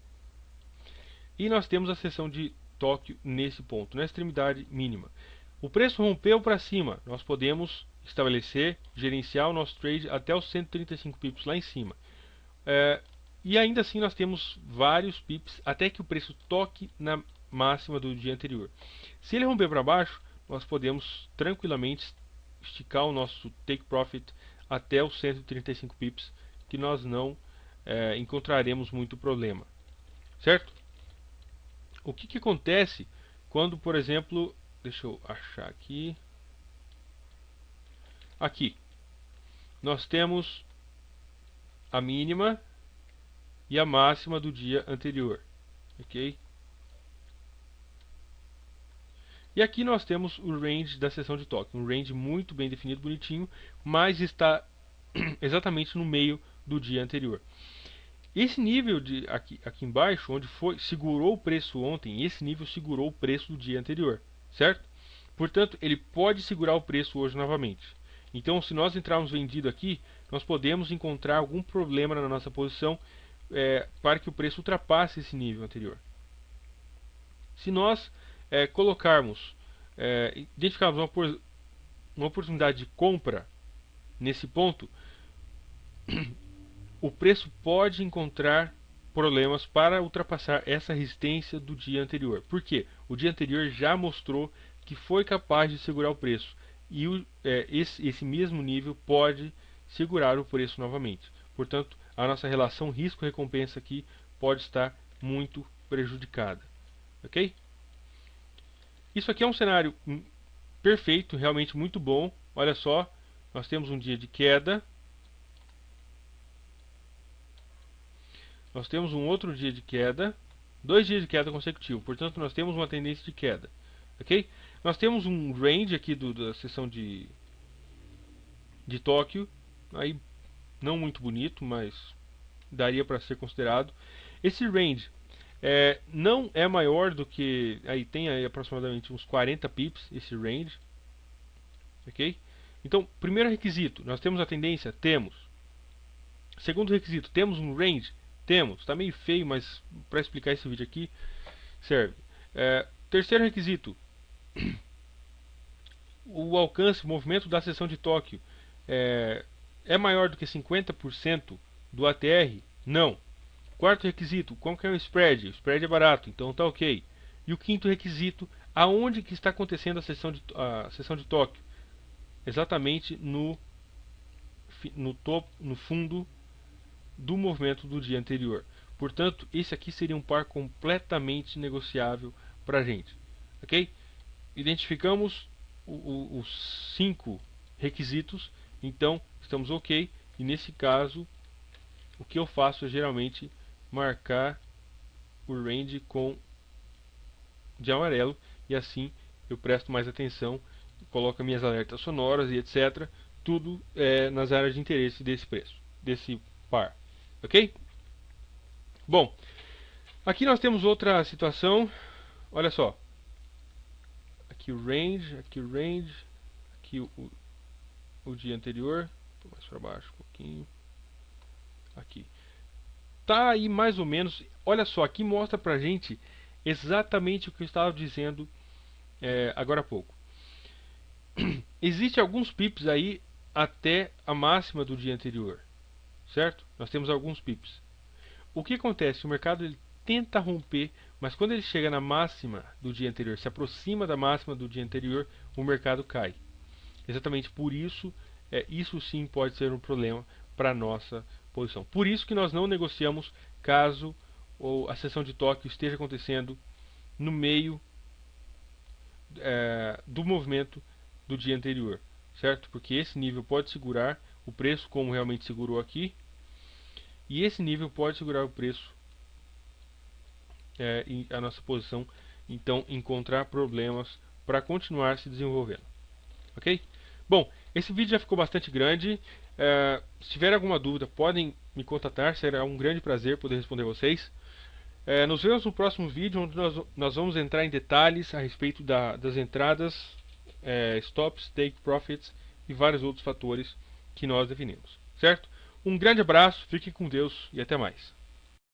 S1: E nós temos a seção de Tóquio nesse ponto, na extremidade mínima. O preço rompeu para cima, nós podemos estabelecer, gerenciar o nosso trade até os 135 pips lá em cima. E ainda assim nós temos vários pips até que o preço toque na máxima do dia anterior. Se ele romper para baixo, nós podemos tranquilamente esticar o nosso take profit até os 135 pips, que nós não encontraremos muito problema, certo? O que acontece quando, por exemplo, deixa eu achar aqui, nós temos a mínima e a máxima do dia anterior, ok? E aqui nós temos o range da seção de Tóquio, um range muito bem definido, bonitinho, mas está exatamente no meio do dia anterior. Esse nível aqui embaixo, onde segurou o preço ontem, esse nível segurou o preço do dia anterior, certo? Portanto, ele pode segurar o preço hoje novamente. Então, se nós entrarmos vendido aqui, nós podemos encontrar algum problema na nossa posição para que o preço ultrapasse esse nível anterior. Se nós identificarmos uma oportunidade de compra nesse ponto, o preço pode encontrar problemas para ultrapassar essa resistência do dia anterior. Por quê? O dia anterior já mostrou que foi capaz de segurar o preço. E esse mesmo nível pode segurar o preço novamente. Portanto, a nossa relação risco-recompensa aqui pode estar muito prejudicada. Ok? Isso aqui é um cenário perfeito, realmente muito bom. Olha só, nós temos um dia de queda. Nós temos um outro dia de queda. 2 dias de queda consecutivos. Portanto, nós temos uma tendência de queda. Ok? Nós temos um range aqui da seção de Tóquio. Aí, não muito bonito, mas daria para ser considerado. Esse range não é maior do que... Aí tem aí aproximadamente uns 40 pips esse range. Ok? Então, primeiro requisito, nós temos a tendência? Temos. Segundo requisito, temos um range? Temos. Está meio feio, mas para explicar esse vídeo aqui serve. Terceiro requisito, o alcance, o movimento da seção de Tóquio é maior do que 50% do ATR? Não. Quarto requisito, qual que é o spread? O spread é barato, então está ok. E o quinto requisito, aonde que está acontecendo a seção de Tóquio? Exatamente no fundo do movimento do dia anterior. Portanto, esse aqui seria um par completamente negociável para a gente. Ok? Identificamos os 5 requisitos, então estamos ok. E nesse caso, o que eu faço é geralmente marcar o range de amarelo, e assim eu presto mais atenção, coloco minhas alertas sonoras e etc. Tudo nas áreas de interesse desse par. Ok? Bom, aqui nós temos outra situação. Olha só. Aqui o range, aqui o dia anterior. Vou mais para baixo um pouquinho. Aqui. Tá aí mais ou menos. Olha só, aqui mostra pra gente exatamente o que eu estava dizendo agora há pouco. Existem alguns pips aí até a máxima do dia anterior. certo? Nós temos alguns pips. O que acontece? O mercado ele tenta romper, mas quando ele chega na máxima do dia anterior, se aproxima da máxima do dia anterior, o mercado cai. Exatamente por isso, isso sim pode ser um problema para a nossa posição. Por isso que nós não negociamos caso a sessão de Tóquio esteja acontecendo no meio do movimento do dia anterior, certo? Porque esse nível pode segurar o preço como realmente segurou aqui, e esse nível pode segurar o preço e a nossa posição, então encontrar problemas para continuar se desenvolvendo, ok? Bom, esse vídeo já ficou bastante grande. Se tiver alguma dúvida, podem me contatar, será um grande prazer poder responder vocês. Nos vemos no próximo vídeo, onde nós vamos entrar em detalhes a respeito das entradas, stops, take profits e vários outros fatores que nós definimos, certo? Um grande abraço, fique com Deus e até mais.